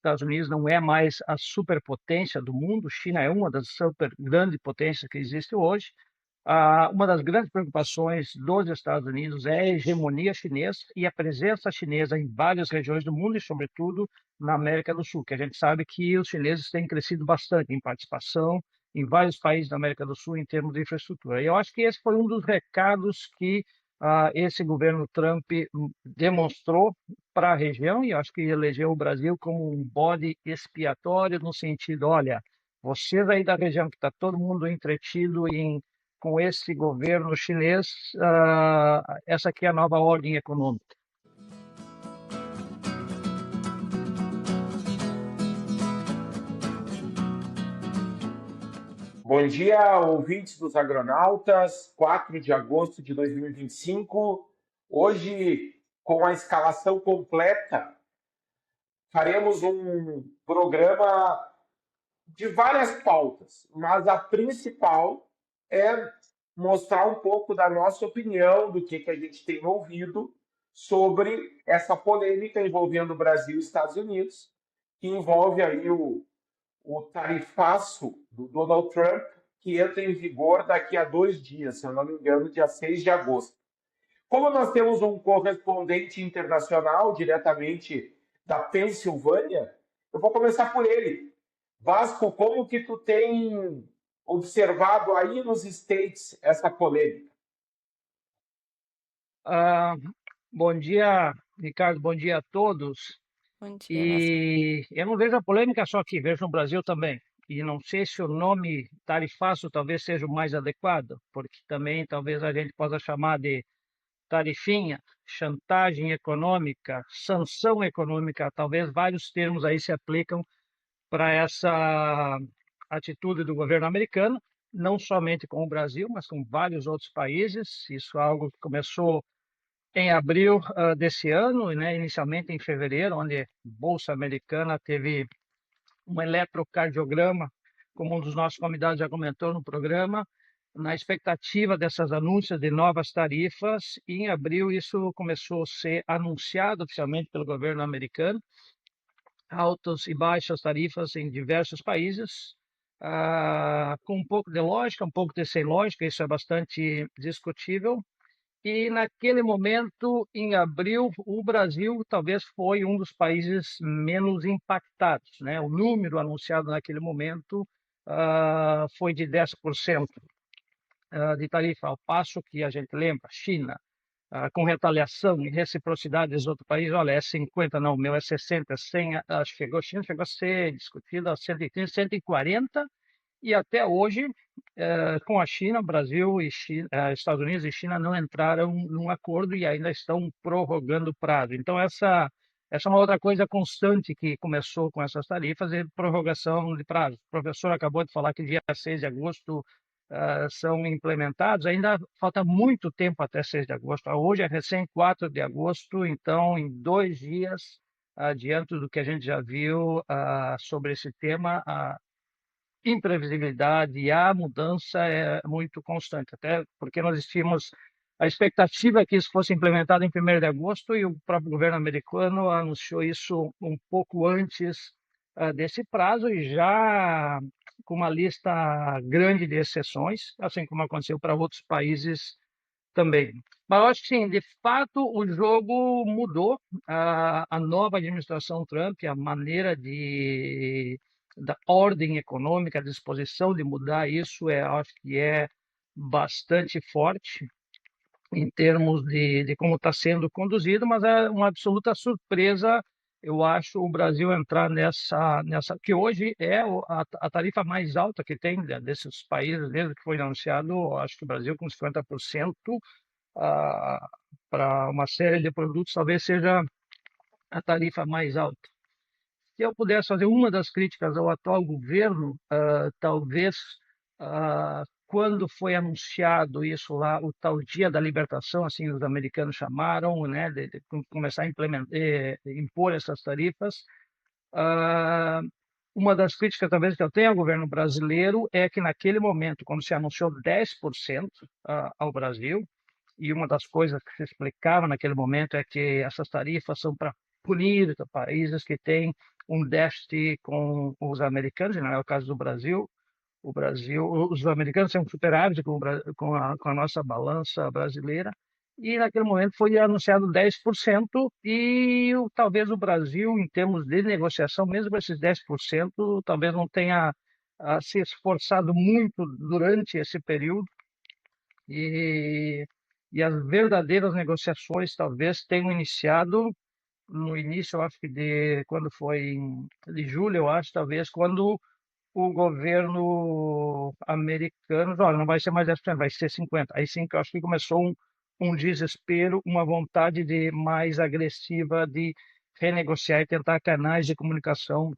Estados Unidos não é mais a superpotência do mundo, China é uma das super grandes potências que existe hoje. Uma das grandes preocupações dos Estados Unidos é a hegemonia chinesa e a presença chinesa em várias regiões do mundo e, sobretudo, na América do Sul, que a gente sabe que os chineses têm crescido bastante em participação em vários países da América do Sul em termos de infraestrutura. E eu acho que esse foi um dos recados que esse governo Trump demonstrou para a região, e acho que elegeu o Brasil como um bode expiatório no sentido, olha, vocês aí da região que está todo mundo entretido com esse governo chinês, essa aqui é a nova ordem econômica. Bom dia, ouvintes dos Agronautas, 4 de agosto de 2025. Hoje, com a escalação completa, faremos um programa de várias pautas, mas a principal é mostrar um pouco da nossa opinião, do que a gente tem ouvido sobre essa polêmica envolvendo o Brasil e Estados Unidos, que envolve aí o tarifaço do Donald Trump, que entra em vigor daqui a 2 dias, se eu não me engano, dia 6 de agosto. Como nós temos um correspondente internacional diretamente da Pensilvânia, eu vou começar por ele. Vasco, como que tu tem observado aí nos States essa polêmica? Ah, Bom dia, Ricardo, bom dia a todos. Bom dia, Vasco. E eu não vejo a polêmica só aqui, vejo no Brasil também. E não sei se o nome tarifaço talvez seja o mais adequado, porque também talvez a gente possa chamar de tarifinha, chantagem econômica, sanção econômica, talvez vários termos aí se aplicam para essa atitude do governo americano, não somente com o Brasil, mas com vários outros países. Isso é algo que começou em abril desse ano, né, inicialmente em fevereiro, onde a Bolsa Americana teve um eletrocardiograma, como um dos nossos convidados já comentou no programa, na expectativa dessas anúncios de novas tarifas. E em abril isso começou a ser anunciado oficialmente pelo governo americano, altas e baixas tarifas em diversos países, com um pouco de lógica, um pouco de sem lógica, isso é bastante discutível. E naquele momento, em abril, o Brasil talvez foi um dos países menos impactados, né? O número anunciado naquele momento foi de 10% de tarifa, ao passo que a gente lembra, China, com retaliação e reciprocidade dos outros países, olha, é 50, não, o meu é 60, 100, acho que China chegou a ser discutida a 130, 140, e até hoje, com a China, Brasil e China, Estados Unidos e China não entraram num acordo e ainda estão prorrogando o prazo. Então, essa é uma outra coisa constante que começou com essas tarifas, é prorrogação de prazo. O professor acabou de falar que dia 6 de agosto são implementados, ainda falta muito tempo até 6 de agosto. Hoje é recém 4 de agosto, então, em 2 dias, adiante do que a gente já viu sobre esse tema, imprevisibilidade e a mudança é muito constante, até porque nós tínhamos a expectativa que isso fosse implementado em 1º de agosto e o próprio governo americano anunciou isso um pouco antes desse prazo e já com uma lista grande de exceções, assim como aconteceu para outros países também. Mas eu acho que sim, de fato o jogo mudou. A nova administração Trump, a maneira da ordem econômica, a disposição de mudar isso, acho que é bastante forte em termos de como está sendo conduzido, mas é uma absoluta surpresa, eu acho, o Brasil entrar nessa que hoje é a tarifa mais alta que tem desses países, desde que foi anunciado, acho que o Brasil com 50% para uma série de produtos, talvez seja a tarifa mais alta. Se eu pudesse fazer uma das críticas ao atual governo, talvez quando foi anunciado isso lá, o tal dia da libertação, assim os americanos chamaram, né, de começar a impor essas tarifas, ah, uma das críticas talvez que eu tenho ao governo brasileiro é que naquele momento, quando se anunciou 10% ao Brasil, e uma das coisas que se explicava naquele momento é que essas tarifas são para punir países que têm um déficit com os americanos, não é o caso do Brasil. O Brasil, os americanos têm um superávit com a nossa balança brasileira, e naquele momento foi anunciado 10%, e talvez o Brasil, em termos de negociação, mesmo com esses 10%, talvez não tenha se esforçado muito durante esse período, e, e as verdadeiras negociações talvez tenham iniciado no início, eu acho que quando foi de julho, eu acho, talvez, quando o governo americano, olha, não vai ser mais 10%, vai ser 50%. Aí sim que eu acho que começou um desespero, uma vontade de mais agressiva de renegociar e tentar canais de comunicação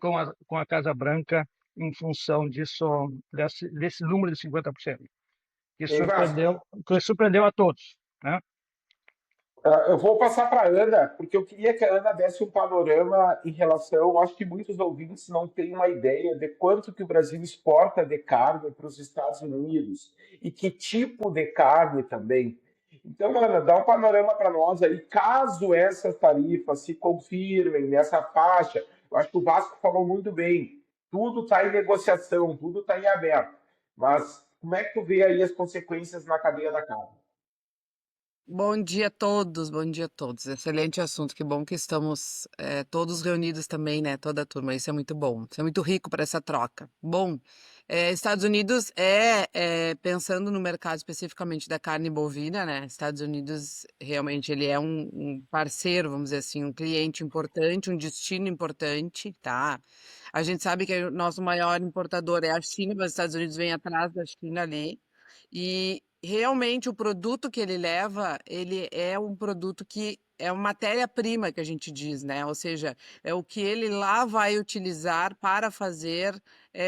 com a Casa Branca em função desse número de 50%, que Ei, Vasco, surpreendeu a todos, né? eu vou passar para a Ana, porque eu queria que a Ana desse um panorama em relação. Acho que muitos ouvintes não têm uma ideia de quanto que o Brasil exporta de carne para os Estados Unidos e que tipo de carne também. Então, Ana, dá um panorama para nós aí, caso essas tarifas se confirmem nessa faixa. Eu acho que o Vasco falou muito bem. Tudo está em negociação, tudo está em aberto. Mas como é que tu vê aí as consequências na cadeia da carne? Bom dia a todos, bom dia a todos. Excelente assunto, que bom que estamos todos reunidos também, né? Toda a turma, isso é muito bom, isso é muito rico para essa troca. Bom, Estados Unidos pensando no mercado especificamente da carne bovina, né? Estados Unidos realmente ele é um parceiro, vamos dizer assim, um cliente importante, um destino importante, tá? A gente sabe que o nosso maior importador é a China, mas os Estados Unidos vem atrás da China ali. E realmente o produto que ele leva, ele é um produto que é uma matéria-prima que a gente diz, né? Ou seja, é o que ele lá vai utilizar para fazer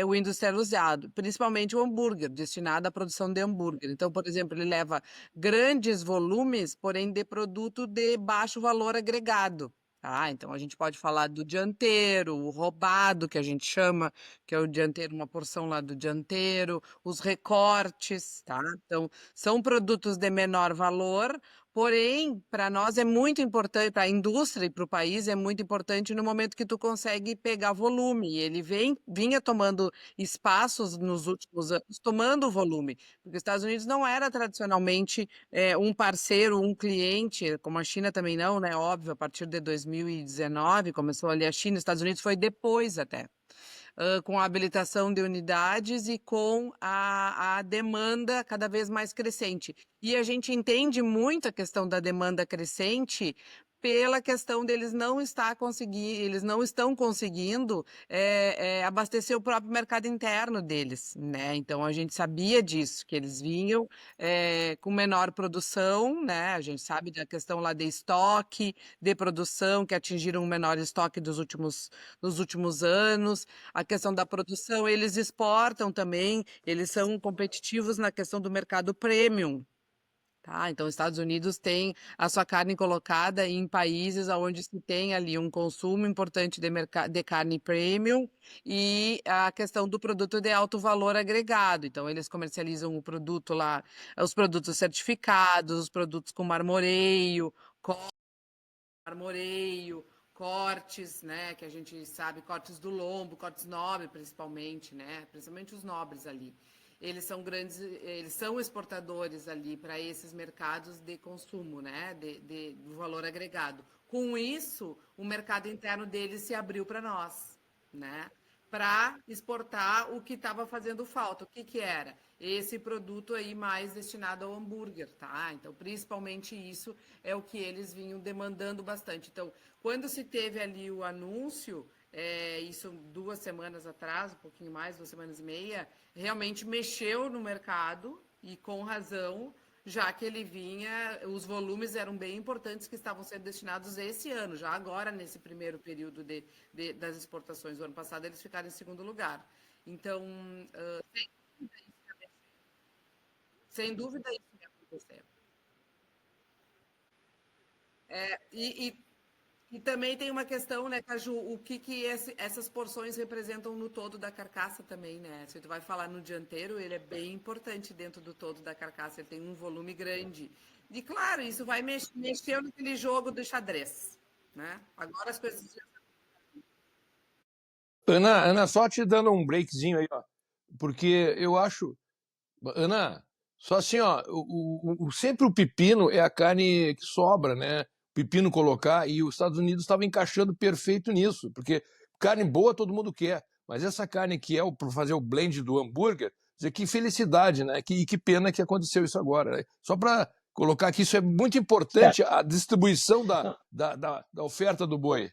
o industrializado, principalmente o hambúrguer, destinado à produção de hambúrguer. Então, por exemplo, ele leva grandes volumes, porém de produto de baixo valor agregado. Ah, então a gente pode falar do dianteiro, o roubado, que a gente chama, que é o dianteiro, uma porção lá do dianteiro, os recortes, tá? Então, são produtos de menor valor, porém, para nós é muito importante, para a indústria e para o país é muito importante no momento que tu consegue pegar volume. E ele vinha tomando espaços nos últimos anos, tomando volume, porque os Estados Unidos não era tradicionalmente um parceiro, um cliente, como a China também não, né? Óbvio, a partir de 2019 começou ali a China, os Estados Unidos foi depois até com a habilitação de unidades e com a demanda cada vez mais crescente. E a gente entende muito a questão da demanda crescente pela questão deles não estar conseguindo, eles não estão conseguindo abastecer o próprio mercado interno deles, né? Então a gente sabia disso, que eles vinham com menor produção, né? A gente sabe da questão lá de estoque, de produção, que atingiram o menor estoque dos últimos anos. A questão da produção, eles exportam também, eles são competitivos na questão do mercado premium. Tá? Então, os Estados Unidos tem a sua carne colocada em países onde se tem ali um consumo importante de carne premium e a questão do produto de alto valor agregado. Então, eles comercializam o produto lá, os produtos certificados, os produtos com marmoreio, cortes, né, que a gente sabe, cortes do lombo, cortes nobres principalmente, né, principalmente os nobres ali. Eles são grandes, eles são exportadores ali para esses mercados de consumo, né, do valor agregado. Com isso, o mercado interno deles se abriu para nós, né, para exportar o que estava fazendo falta. O que que era? Esse produto aí mais destinado ao hambúrguer, tá? Então, principalmente isso é o que eles vinham demandando bastante. Então, quando se teve ali o anúncio, isso 2 semanas atrás, um pouquinho mais, 2 semanas e meia, realmente mexeu no mercado e com razão, já que ele vinha, os volumes eram bem importantes que estavam sendo destinados esse ano, já agora nesse primeiro período das exportações. O ano passado eles ficaram em segundo lugar. Então, sem dúvida isso ia acontecer. E também tem uma questão, né, Caju, o que essas porções representam no todo da carcaça também, né? Se tu vai falar no dianteiro, ele é bem importante dentro do todo da carcaça, ele tem um volume grande. E claro, isso vai mexer naquele jogo do xadrez, né? Agora as coisas. Ana, só te dando um breakzinho aí, ó, porque eu acho, Ana, só assim, ó, sempre o pepino é a carne que sobra, né? Pepino colocar, e os Estados Unidos estavam encaixando perfeito nisso, porque carne boa todo mundo quer, mas essa carne que é para fazer o blend do hambúrguer, dizer que felicidade, né? E que pena que aconteceu isso agora, né? Só para colocar que isso é muito É, importante, a distribuição não, da oferta do boi.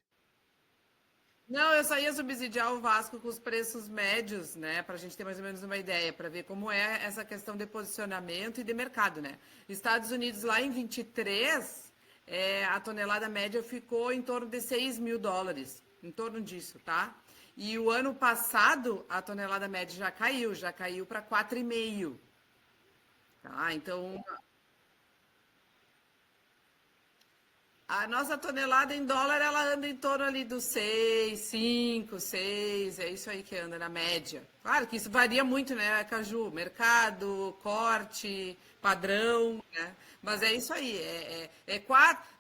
Não, eu só ia subsidiar o Vasco com os preços médios, né? Para a gente ter mais ou menos uma ideia, para ver como é essa questão de posicionamento e de mercado, né? Estados Unidos, lá em 23, a tonelada média ficou em torno de US$ 6.000, em torno disso, tá? E o ano passado, a tonelada média já caiu para 4,5, tá? Então, a nossa tonelada em dólar, ela anda em torno ali dos 6, 5, 6, é isso aí que anda na média. Claro que isso varia muito, né, Caju? Mercado, corte, padrão, né? Mas é isso aí,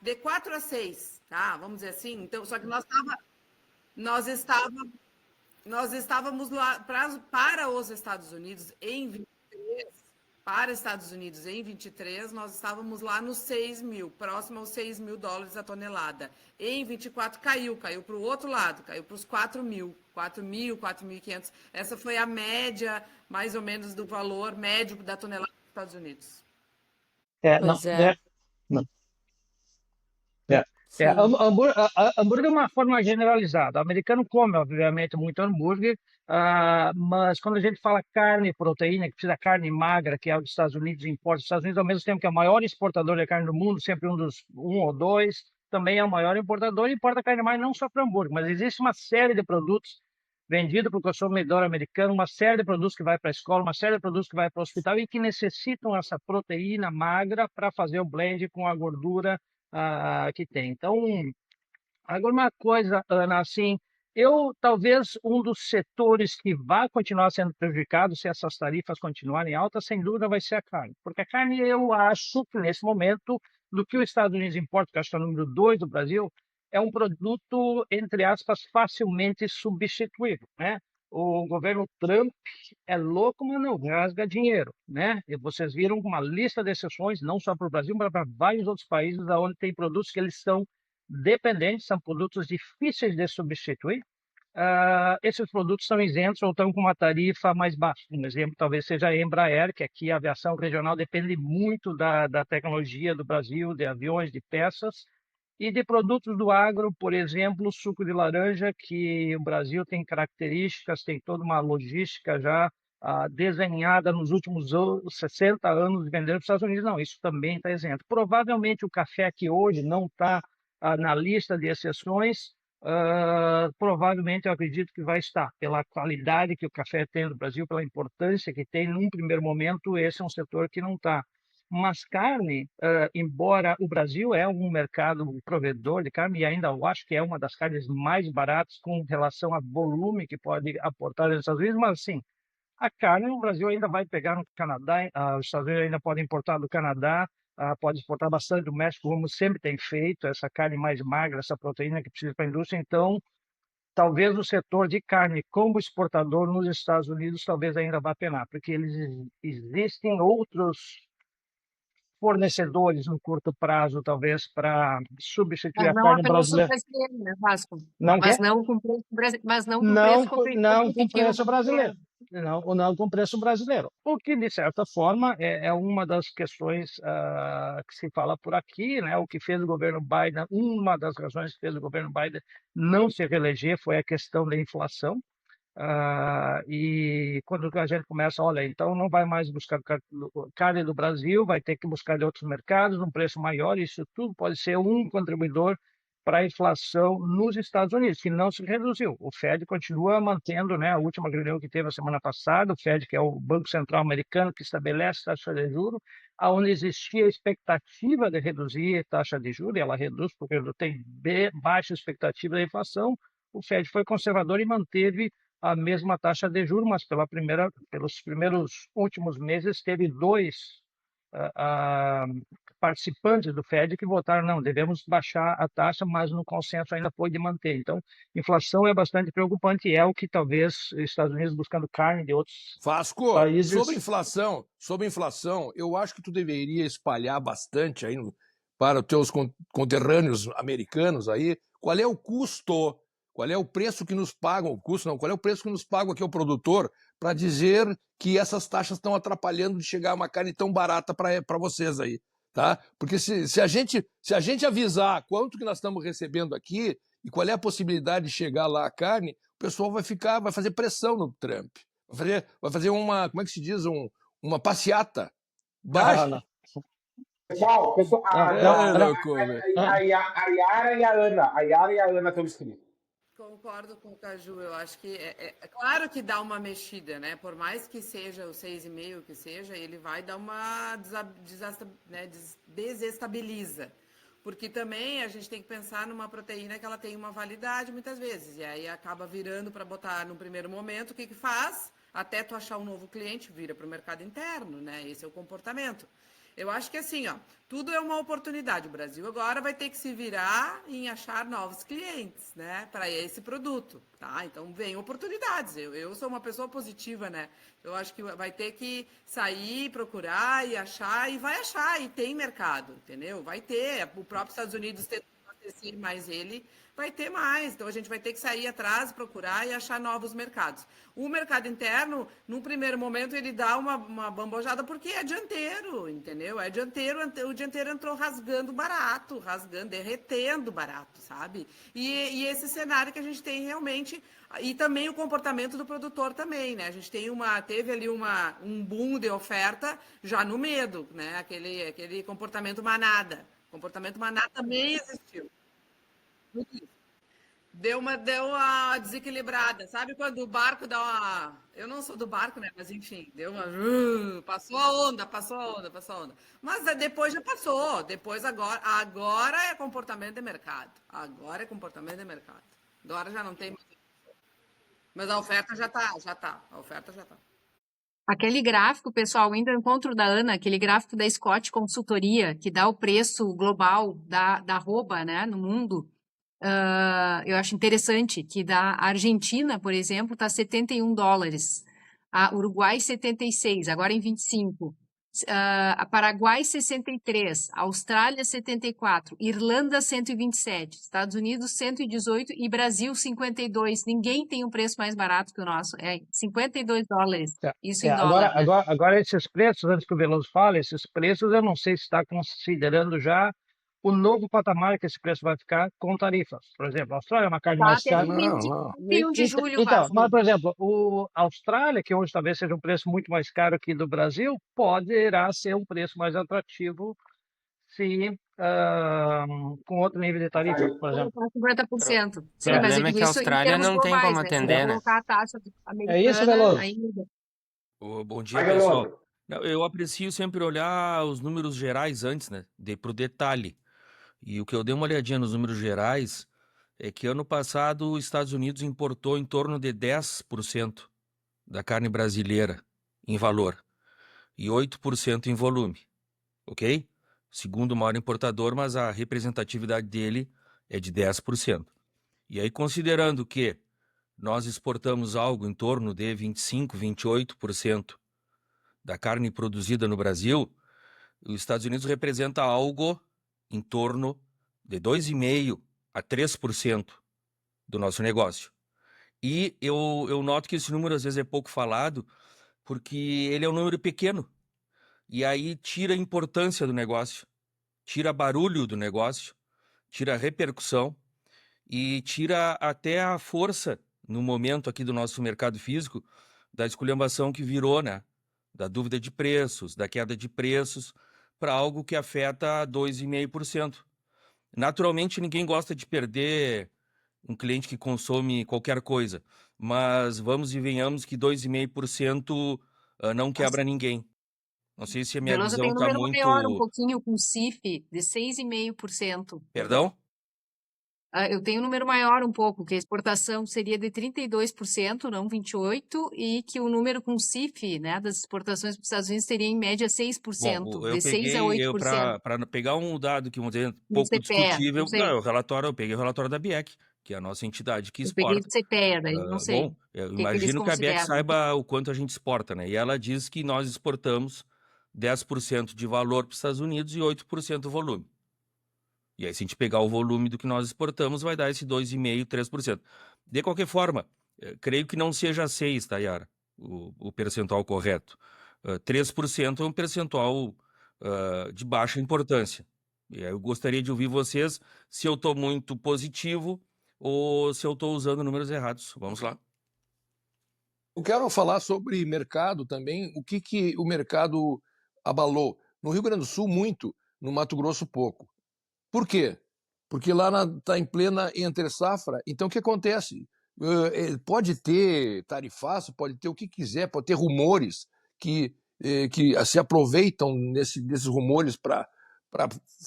de 4 a 6, tá? Vamos dizer assim. Então, só que nós estávamos, nós estávamos lá para os Estados Unidos em 23, para Estados Unidos em 23, nós estávamos lá nos 6.000, próximo aos US$ 6.000 a tonelada. Em 24 caiu para o outro lado, caiu para os 4.000, 4.000, 4.500. Essa foi a média, mais ou menos, do valor médio da tonelada dos Estados Unidos. não, Pois é, não. sim. Hambúrguer é uma forma generalizada. O americano come, obviamente, muito hambúrguer, mas quando a gente fala carne, proteína, que precisa de carne magra, que é os Estados Unidos importa, os Estados Unidos, ao mesmo tempo que é o maior exportador de carne do mundo, sempre um ou dois, também é o maior importador e importa carne magra não só para hambúrguer, mas existe uma série de produtos vendidos para o consumidor americano, uma série de produtos que vai para a escola, uma série de produtos que vai para o hospital e que necessitam essa proteína magra para fazer o blend com a gordura que tem. Então, agora uma coisa, Ana, assim, eu talvez um dos setores que vai continuar sendo prejudicado se essas tarifas continuarem altas, sem dúvida, vai ser a carne. Porque a carne, eu acho que nesse momento, do que os Estados Unidos importa, que acho que é o número 2 do Brasil, é um produto, entre aspas, facilmente substituível, né? O governo Trump é louco, mas não rasga dinheiro, né? E vocês viram uma lista de exceções, não só para o Brasil, mas para vários outros países, onde tem produtos que eles são dependentes, são produtos difíceis de substituir. Esses produtos são isentos ou estão com uma tarifa mais baixa. Um exemplo talvez seja a Embraer, que aqui a aviação regional depende muito da tecnologia do Brasil, de aviões, de peças, e de produtos do agro, por exemplo, suco de laranja, que o Brasil tem características, tem toda uma logística já desenhada nos últimos 60 anos de vender para os Estados Unidos. Não, isso também está isento. Provavelmente o café que hoje não está na lista de exceções, provavelmente eu acredito que vai estar, pela qualidade que o café tem no Brasil, pela importância que tem, num primeiro momento, esse é um setor que não está. Mas carne, embora o Brasil é um mercado provedor de carne, e ainda eu acho que é uma das carnes mais baratas com relação a volume que pode aportar nos Estados Unidos, mas assim, a carne o Brasil ainda vai pegar no Canadá, os Estados Unidos ainda podem importar do Canadá, pode exportar bastante do México, como sempre tem feito, essa carne mais magra, essa proteína que precisa para a indústria. Então, talvez o setor de carne como exportador nos Estados Unidos talvez ainda vá penar, porque existem outros fornecedores no curto prazo, talvez, para substituir Mas a não a carne preço brasileira. brasileiro, né, Vasco? Não Mas quer? não com preço, mas não com preço Não com competitivo preço brasileiro. brasileiro. Não com preço brasileiro. O que, de certa forma, é uma das questões que se fala por aqui, né? O que fez o governo Biden, uma das razões que fez o governo Biden não se reeleger foi a questão da inflação. E quando a gente começa, olha, então não vai mais buscar carne do Brasil, vai ter que buscar de outros mercados, um preço maior, isso tudo pode ser um contribuidor para a inflação nos Estados Unidos, que não se reduziu. O Fed continua mantendo, né, a última reunião que teve a semana passada, o Fed, que é o Banco Central Americano, que estabelece taxa de juros, onde existia a expectativa de reduzir a taxa de juros, e ela reduz porque tem baixa expectativa da inflação, o Fed foi conservador e manteve a mesma taxa de juros, mas pelos primeiros últimos meses teve dois participantes do Fed que votaram, não, devemos baixar a taxa, mas no consenso ainda foi de manter. Então, inflação é bastante preocupante e é o que talvez os Estados Unidos buscando carne de outros Vasco, países. sobre inflação, eu acho que tu deveria espalhar bastante aí para os teus conterrâneos americanos aí, qual é o custo, qual é o preço que nos pagam, o custo não, qual é o preço que nos pagam aqui o produtor para dizer que essas taxas estão atrapalhando de chegar uma carne tão barata para vocês aí, tá? Porque se a gente avisar quanto que nós estamos recebendo aqui e qual é a possibilidade de chegar lá a carne, o pessoal vai fazer pressão no Trump. Vai fazer uma, como é que se diz, uma passeata. Baixa. Não. Pessoal, a Yara e a Ana estão inscritas. Concordo com o Caju, eu acho que é claro que dá uma mexida, né? Por mais que seja o 6,5 que seja, ele vai dar uma desestabiliza. Porque também a gente tem que pensar numa proteína que ela tem uma validade muitas vezes. E aí acaba virando para botar no primeiro momento, o que faz? Até tu achar um novo cliente, vira para o mercado interno, né? Esse é o comportamento. Eu acho que assim, ó, tudo é uma oportunidade. O Brasil agora vai ter que se virar em achar novos clientes, né, para esse produto, tá? Então vem oportunidades. Eu sou uma pessoa positiva, né? Eu acho que vai ter que sair, procurar e achar, e vai achar, e tem mercado, entendeu? Vai ter. O próprio Estados Unidos tem acontecer mais ele, vai ter mais. Então a gente vai ter que sair atrás, procurar e achar novos mercados. O mercado interno, num primeiro momento, ele dá uma bambojada porque é dianteiro, entendeu? É dianteiro, o dianteiro entrou rasgando barato, derretendo barato, sabe? E esse cenário que a gente tem realmente, e também o comportamento do produtor também, né? A gente teve ali um boom de oferta já no medo, né? Aquele comportamento manada. O comportamento manada também existiu. Deu uma desequilibrada. Sabe quando o barco dá uma. Eu não sou do barco, né? Mas enfim, deu uma. Passou a onda. Mas depois já passou. Depois agora é comportamento de mercado. Agora já não tem mais. Mas a oferta já tá. A oferta já tá. Aquele gráfico, pessoal, ainda encontro da Ana, aquele gráfico da Scott Consultoria, que dá o preço global da arroba, né, no mundo. Eu acho interessante que da Argentina, por exemplo, está $71. A Uruguai, 76, agora em 25. A Paraguai, 63. A Austrália, 74. Irlanda, 127. Estados Unidos, 118. E Brasil, 52. Ninguém tem um preço mais barato que o nosso. É $52. Isso em dólar. Agora, esses preços, antes que o Veloso fale, esses preços eu não sei se está considerando já o novo patamar que esse preço vai ficar com tarifas. Por exemplo, a Austrália é uma carne mais cara. Não. 31 de julho, então, mas, por exemplo, a Austrália, que hoje talvez seja um preço muito mais caro que do Brasil, poderá ser um preço mais atrativo se com outro nível de tarifa, por exemplo. 50%. Sim, O mas problema é que a Austrália não tem como atender, né? Colocar a taxa americana É isso, Veloso? ainda. Bom dia, pessoal. Eu aprecio sempre olhar os números gerais antes, né? Pro detalhe. E o que eu dei uma olhadinha nos números gerais é que ano passado os Estados Unidos importou em torno de 10% da carne brasileira em valor e 8% em volume, ok? Segundo maior importador, mas a representatividade dele é de 10%. E aí, considerando que nós exportamos algo em torno de 25%, 28% da carne produzida no Brasil, os Estados Unidos representa algo em torno de 2,5% a 3% do nosso negócio. E eu noto que esse número às vezes é pouco falado, porque ele é um número pequeno. E aí tira a importância do negócio, tira barulho do negócio, tira a repercussão e tira até a força no momento aqui do nosso mercado físico da esculhambação que virou, né? Da dúvida de preços, da queda de preços, para algo que afeta 2,5%. Naturalmente, ninguém gosta de perder um cliente que consome qualquer coisa, mas vamos e venhamos que 2,5% não quebra ninguém. Não sei se a minha Veloso visão tem um está número maior, um muito... pouquinho com CIF, de 6,5%. Perdão? Eu tenho um número maior um pouco, que a exportação seria de 32%, não 28%, e que o número com CIF, né, das exportações para os Estados Unidos seria em média 6%, Bom, eu de 6 a peguei, 8%. para pegar um dado que, vamos dizer, Do pouco CPEA, não discutível, não, sei. eu peguei o relatório da BIEC, que é a nossa entidade que Eu peguei exporta. do CPEA, daí não sei. Bom, eu O que eles imagino que a BIEC consideram? saiba o quanto a gente exporta, né? E ela diz que nós exportamos 10% de valor para os Estados Unidos e 8% do volume. E aí, se a gente pegar o volume do que nós exportamos, vai dar esse 2,5%, 3%. De qualquer forma, creio que não seja 6%, tá, Yara? O percentual correto. 3% é um percentual de baixa importância. E aí eu gostaria de ouvir vocês se eu estou muito positivo ou se eu estou usando números errados. Vamos lá. Eu quero falar sobre mercado também, o que o mercado abalou. No Rio Grande do Sul, muito, no Mato Grosso, pouco. Por quê? Porque lá está em plena entre safra. Então, o que acontece? Pode ter tarifaço, pode ter o que quiser, pode ter rumores que se aproveitam desses rumores para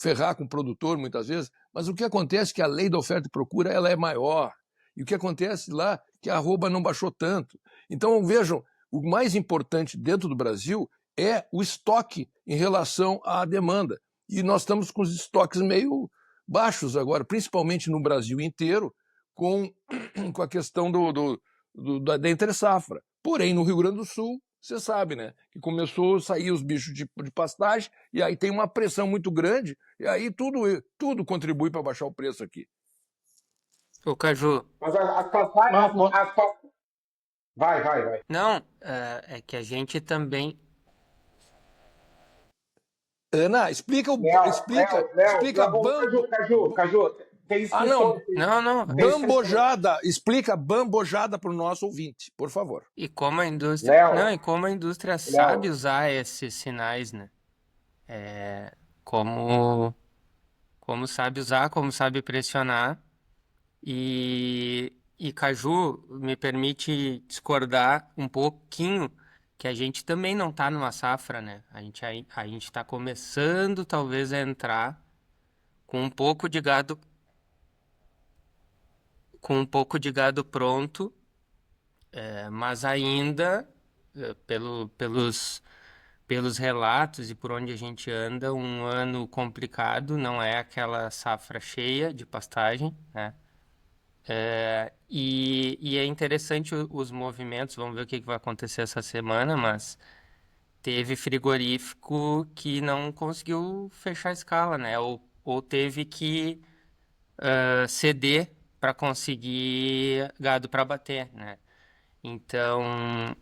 ferrar com o produtor, muitas vezes. Mas o que acontece é que a lei da oferta e procura ela é maior. E o que acontece lá é que a arroba não baixou tanto. Então, vejam, o mais importante dentro do Brasil é o estoque em relação à demanda. E nós estamos com os estoques meio baixos agora, principalmente no Brasil inteiro, com a questão da entre-safra. Porém, no Rio Grande do Sul, você sabe, né? Que começou a sair os bichos de pastagem, e aí tem uma pressão muito grande, e aí tudo contribui para baixar o preço aqui. Ô, Caju. Mas as passagens. Vai. Não, é que a gente também. Ana, explica Caju, tem inscrição. Não. bambojada, explica bambojada para o nosso ouvinte, por favor. E como a indústria. Não, e como a indústria Léo. sabe usar esses sinais, né? Como sabe usar, como sabe pressionar. E Caju, me permite discordar um pouquinho, que a gente também não está numa safra, né? A gente está começando talvez a entrar com um pouco de gado pronto, mas ainda pelos relatos e por onde a gente anda, um ano complicado, não é aquela safra cheia de pastagem, né? E é interessante os movimentos, vamos ver o que vai acontecer essa semana, mas teve frigorífico que não conseguiu fechar a escala, né? Ou teve que ceder para conseguir gado para bater, né? Então,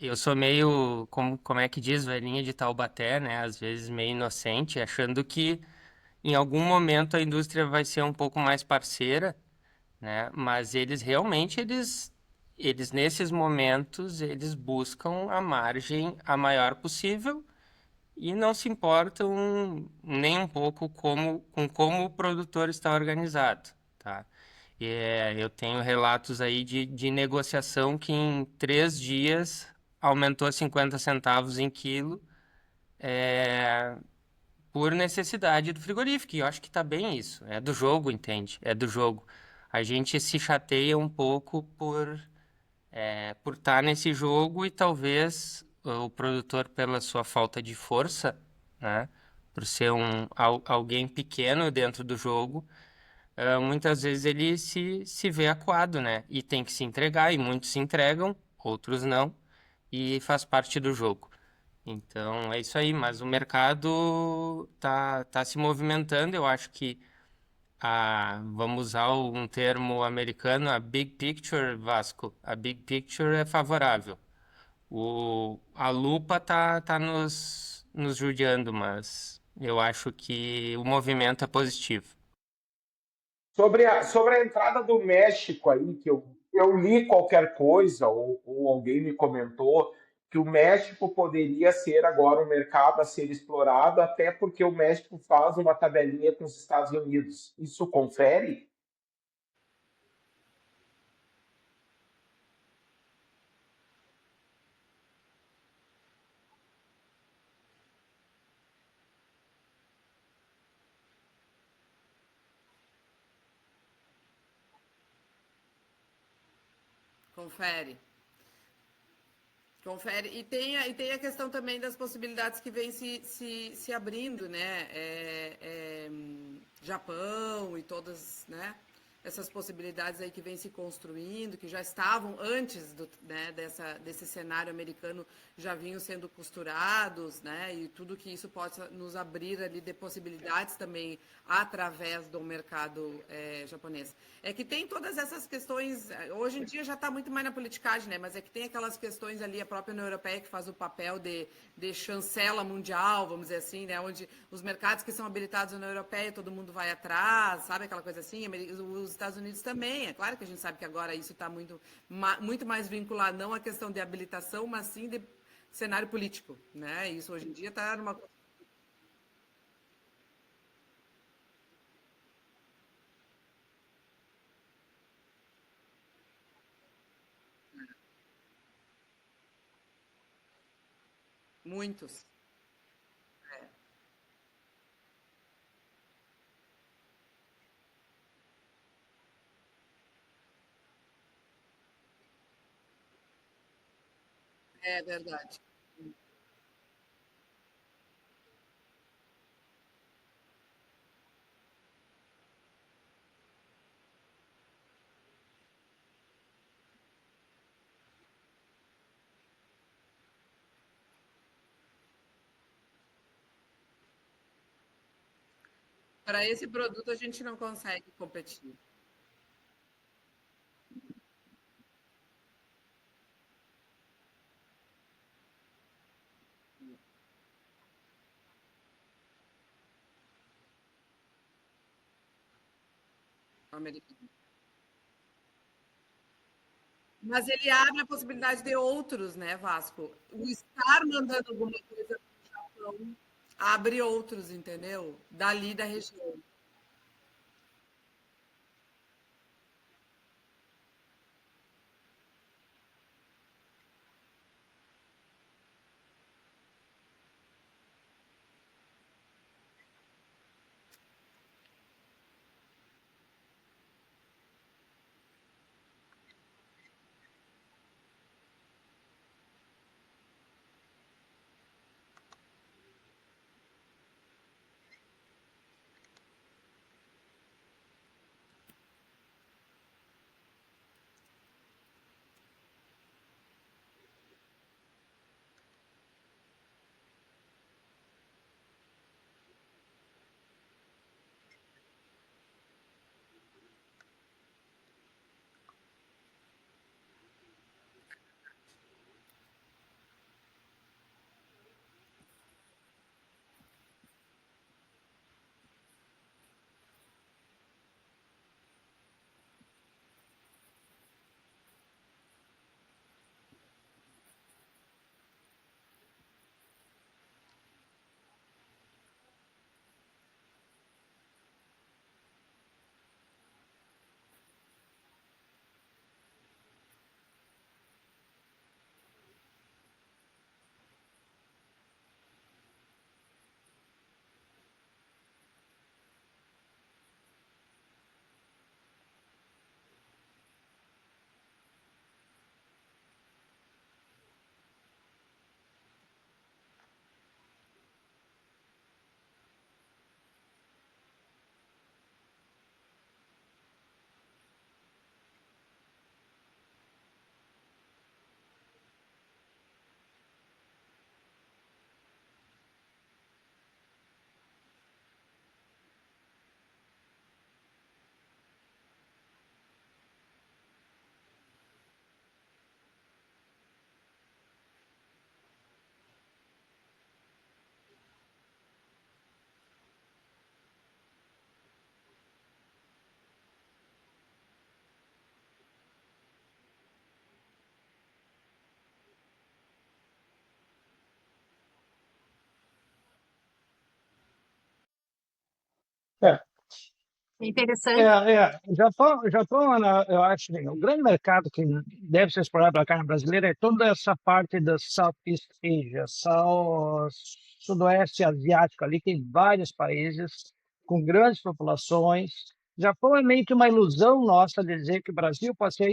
eu sou meio, como é que diz, velhinha de Taubaté, né? Às vezes meio inocente, achando que em algum momento a indústria vai ser um pouco mais parceira, né? Mas eles realmente, eles nesses momentos, eles buscam a margem a maior possível e não se importam nem um pouco com como o produtor está organizado, tá? Eu tenho relatos aí de negociação que em 3 dias aumentou a 50 centavos em quilo, por necessidade do frigorífico. E eu acho que tá bem isso. É do jogo, entende? É do jogo. A gente se chateia um pouco por estar nesse jogo e talvez o produtor, pela sua falta de força, né? Por ser alguém pequeno dentro do jogo, muitas vezes ele se vê acuado, né? E tem que se entregar, e muitos se entregam, outros não, e faz parte do jogo. Então é isso aí, mas o mercado tá se movimentando. Eu acho que vamos usar um termo americano, a big picture, Vasco. A big picture é favorável. A lupa tá nos judiando, mas eu acho que o movimento é positivo. Sobre a entrada do México aí, que eu li qualquer coisa, ou alguém me comentou, que o México poderia ser agora um mercado a ser explorado, até porque o México faz uma tabelinha com os Estados Unidos. Isso confere? Confere. Confere. E tem a questão também das possibilidades que vêm se abrindo, né? Japão e todas, né? Essas possibilidades aí que vêm se construindo, que já estavam antes né, desse cenário americano, já vinham sendo costurados, né? E tudo que isso possa nos abrir ali de possibilidades também através do mercado japonês. É que tem todas essas questões, hoje em dia já está muito mais na politicagem, né? Mas é que tem aquelas questões ali, a própria União Europeia que faz o papel de chancela mundial, vamos dizer assim, né? Onde os mercados que são habilitados na União Europeia, todo mundo vai atrás, sabe aquela coisa assim? Os Estados Unidos também. É claro que a gente sabe que agora isso está muito mais vinculado, não à questão de habilitação, mas sim de cenário político, né? Isso hoje em dia está numa... Muitos. É verdade. Para esse produto a gente não consegue competir. Americano. Mas ele abre a possibilidade de outros, né, Vasco? O estar mandando alguma coisa para o Japão abre outros, entendeu? Dali da região. É, Interessante. Japão, Ana, eu acho que o grande mercado que deve ser explorado pela carne brasileira é toda essa parte da Southeast Asia, Sudoeste Asiático, ali tem vários países com grandes populações Japão é meio que uma ilusão nossa de dizer que o Brasil pode ser,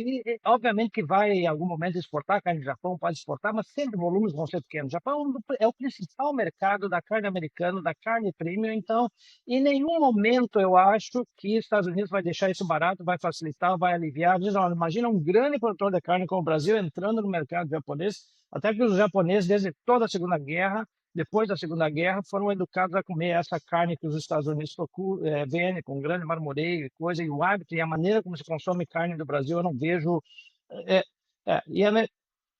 obviamente que vai em algum momento exportar carne do Japão, pode exportar, mas sempre volumes vão ser pequenos. O Japão é o principal mercado da carne americana, da carne premium, então em nenhum momento eu acho que os Estados Unidos vai deixar isso barato, vai facilitar, vai aliviar. Diz, olha, imagina um grande produtor de carne como o Brasil entrando no mercado japonês, até que os japoneses, desde toda a Segunda Guerra, depois da Segunda Guerra, foram educados a comer essa carne que os Estados Unidos vendem com grande marmoreio e coisa, e o hábito e a maneira como se consome carne do Brasil, eu não vejo. É,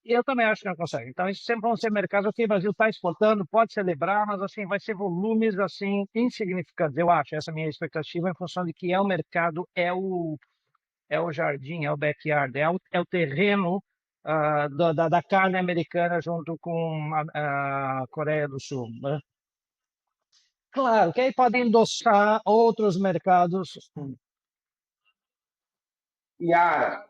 eu também acho que não consegue. Então, isso sempre vão ser mercados que o Brasil está exportando, pode celebrar, mas assim, vai ser volumes assim insignificantes, eu acho. Essa é a minha expectativa em função de que é o mercado, é o jardim, é o backyard, é o terreno da carne americana junto com a Coreia do Sul, né? Claro, que aí podem endossar outros mercados. Yara,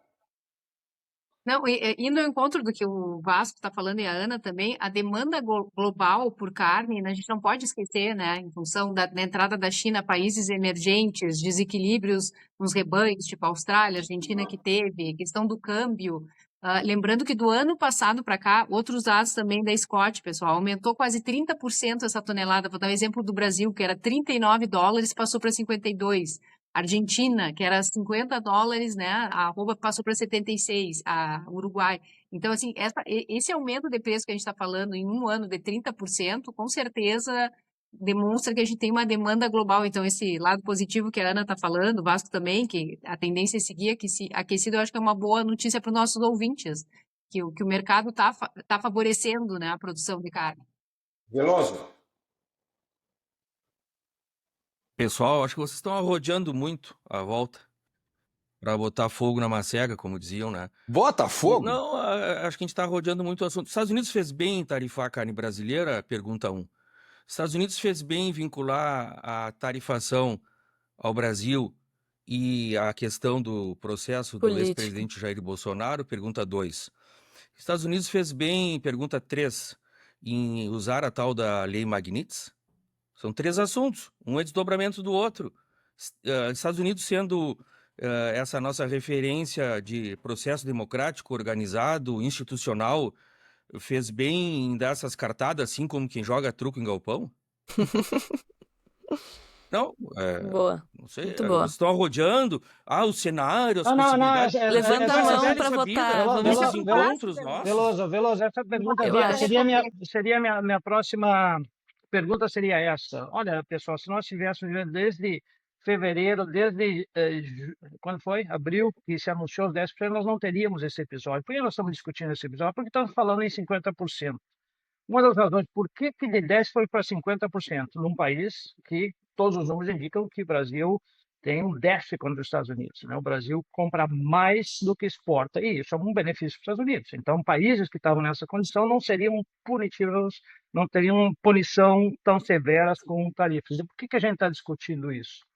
Não, indo ao encontro do que o Vasco está falando e a Ana também, a demanda global por carne, né, a gente não pode esquecer, né, em função da entrada da China a países emergentes, desequilíbrios nos rebanhos, tipo a Austrália, a Argentina que teve, questão do câmbio. Lembrando que do ano passado para cá, outros dados também da Scott, pessoal, aumentou quase 30% essa tonelada. Vou dar um exemplo do Brasil, que era $39, passou para 52. Argentina, que era $50, né? A arroba passou para 76, a Uruguai. Então, assim, esse aumento de preço que a gente está falando em um ano de 30%, com certeza demonstra que a gente tem uma demanda global. Então, esse lado positivo que a Ana está falando, o Vasco também, que a tendência é seguir aquecido, eu acho que é uma boa notícia para os nossos ouvintes, que o mercado está favorecendo, né, a produção de carne. Veloso. Pessoal, acho que vocês estão arrodeando muito a volta para botar fogo na macega, como diziam, né? Bota fogo? Não, acho que a gente está rodeando muito o assunto. Estados Unidos fez bem em tarifar a carne brasileira? Pergunta 1. Estados Unidos fez bem em vincular a tarifação ao Brasil e a questão do processo do Político. ex-presidente Jair Bolsonaro? Pergunta 2. Estados Unidos fez bem, pergunta 3, em usar a tal da Lei Magnitsky? São 3 assuntos, um é desdobramento do outro. Estados Unidos sendo essa nossa referência de processo democrático, organizado, institucional, fez bem em dar essas cartadas, assim como quem joga truco em galpão? Não, Boa. não sei, Muito boa. vocês estão arrodeando, o cenário, as Não, possibilidades. Levanta a mão para votar. Vamos Nesses votar. encontros nossos. Veloso, essa pergunta Eu acho. seria minha próxima pergunta seria essa. Olha, pessoal, se nós tivéssemos desde fevereiro, desde quando foi? Abril, que se anunciou os 10%, nós não teríamos esse episódio. Por que nós estamos discutindo esse episódio? Porque estamos falando em 50%. Uma das razões por que de 10% foi para 50%, num país que todos os números indicam que o Brasil tem um déficit contra os Estados Unidos, né? O Brasil compra mais do que exporta, e isso é um benefício para os Estados Unidos. Então, países que estavam nessa condição não seriam punitivos, não teriam punição tão severas com tarifas. E por que a gente está discutindo isso?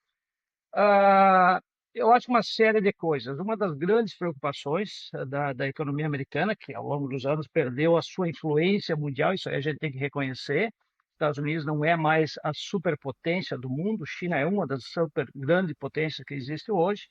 Eu acho uma série de coisas. Uma das grandes preocupações da economia americana, que ao longo dos anos perdeu a sua influência mundial, isso aí a gente tem que reconhecer. Estados Unidos não é mais a superpotência do mundo, China é uma das super grandes potências que existe hoje.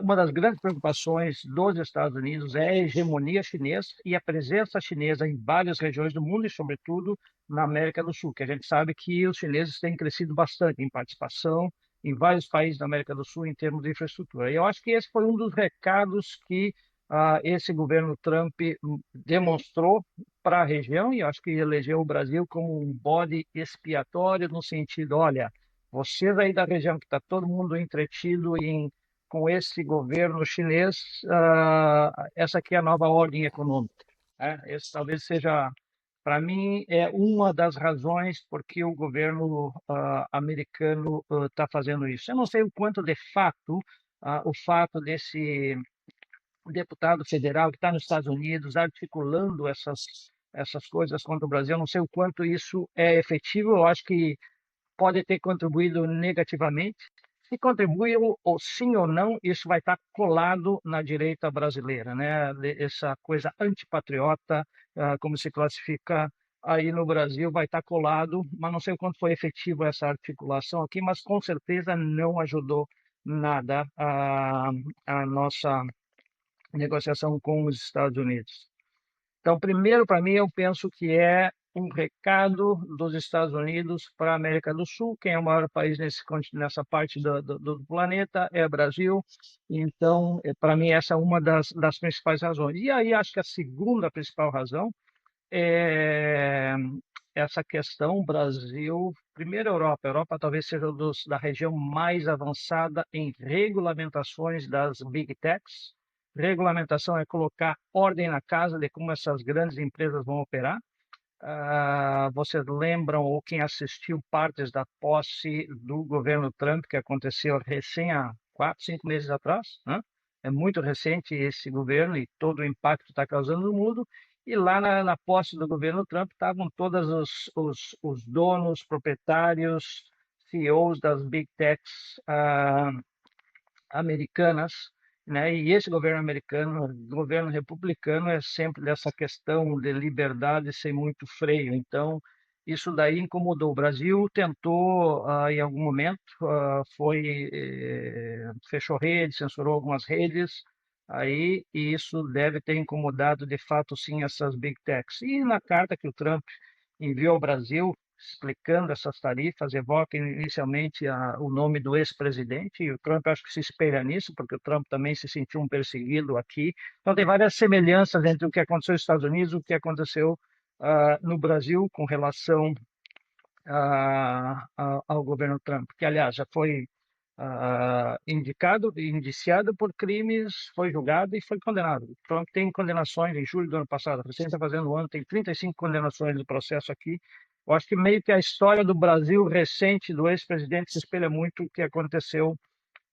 Uma das grandes preocupações dos Estados Unidos é a hegemonia chinesa e a presença chinesa em várias regiões do mundo e, sobretudo, na América do Sul, que a gente sabe que os chineses têm crescido bastante em participação em vários países da América do Sul em termos de infraestrutura. E eu acho que esse foi um dos recados que esse governo Trump demonstrou para a região, e eu acho que elegeu o Brasil como um bode expiatório no sentido, olha, vocês aí da região que está todo mundo entretido com esse governo chinês, essa aqui é a nova ordem econômica. Esse talvez seja, para mim, é uma das razões por que o governo americano está fazendo isso. Eu não sei o quanto, de fato, o fato desse deputado federal que está nos Estados Unidos articulando essas coisas contra o Brasil, eu não sei o quanto isso é efetivo, eu acho que pode ter contribuído negativamente. Se contribuiu, ou sim ou não, isso vai estar colado na direita brasileira, né? Essa coisa antipatriota, como se classifica aí no Brasil, vai estar colado, mas não sei o quanto foi efetivo essa articulação aqui, mas com certeza não ajudou nada a nossa negociação com os Estados Unidos. Então, primeiro, para mim, eu penso que é um recado dos Estados Unidos para a América do Sul. Quem é o maior país nessa parte do planeta é o Brasil. Então, para mim, essa é uma das principais razões. E aí, acho que a segunda principal razão é essa questão Brasil, primeiro Europa. A Europa talvez seja da região mais avançada em regulamentações das Big Techs. Regulamentação é colocar ordem na casa de como essas grandes empresas vão operar. Vocês lembram, ou quem assistiu partes da posse do governo Trump, que aconteceu há 4, 5 meses atrás, né? É muito recente esse governo e todo o impacto que está causando no mundo. E lá na posse do governo Trump estavam todos os donos, proprietários, CEOs das Big Techs americanas, né? E esse governo americano, governo republicano, é sempre dessa questão de liberdade sem muito freio. Então, isso daí incomodou. O Brasil tentou, em algum momento, fechou redes, censurou algumas redes, aí e isso deve ter incomodado, de fato, sim, essas big techs. E na carta que o Trump enviou ao Brasil, explicando essas tarifas, evoca inicialmente o nome do ex-presidente, e o Trump acho que se espelha nisso, porque o Trump também se sentiu um perseguido aqui. Então, tem várias semelhanças entre o que aconteceu nos Estados Unidos e o que aconteceu no Brasil com relação ao governo Trump, que, aliás, já foi indiciado por crimes, foi julgado e foi condenado. O Trump tem condenações em julho do ano passado, a está fazendo um ano, tem 35 condenações do processo aqui. Eu acho que meio que a história do Brasil recente do ex-presidente se espelha muito o que aconteceu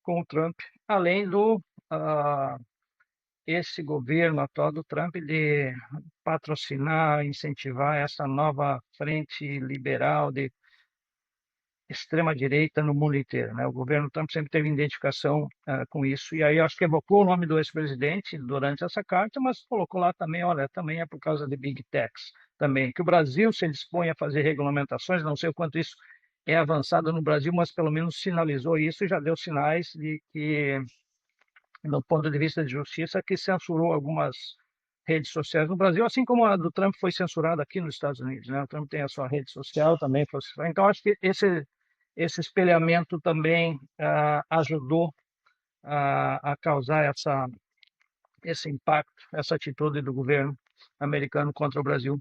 com o Trump, além do esse governo atual do Trump de patrocinar, incentivar essa nova frente liberal de extrema-direita no mundo inteiro, né? O governo Trump sempre teve identificação com isso, e aí acho que evocou o nome do ex-presidente durante essa carta, mas colocou lá também, olha, também é por causa de Big Techs, também, que o Brasil se dispõe a fazer regulamentações, não sei o quanto isso é avançado no Brasil, mas pelo menos sinalizou isso e já deu sinais de que, do ponto de vista de justiça, que censurou algumas redes sociais no Brasil, assim como a do Trump foi censurada aqui nos Estados Unidos, né? O Trump tem a sua rede social, também foi censurada. Então, acho que esse espelhamento também ajudou a causar esse impacto, essa atitude do governo americano contra o Brasil.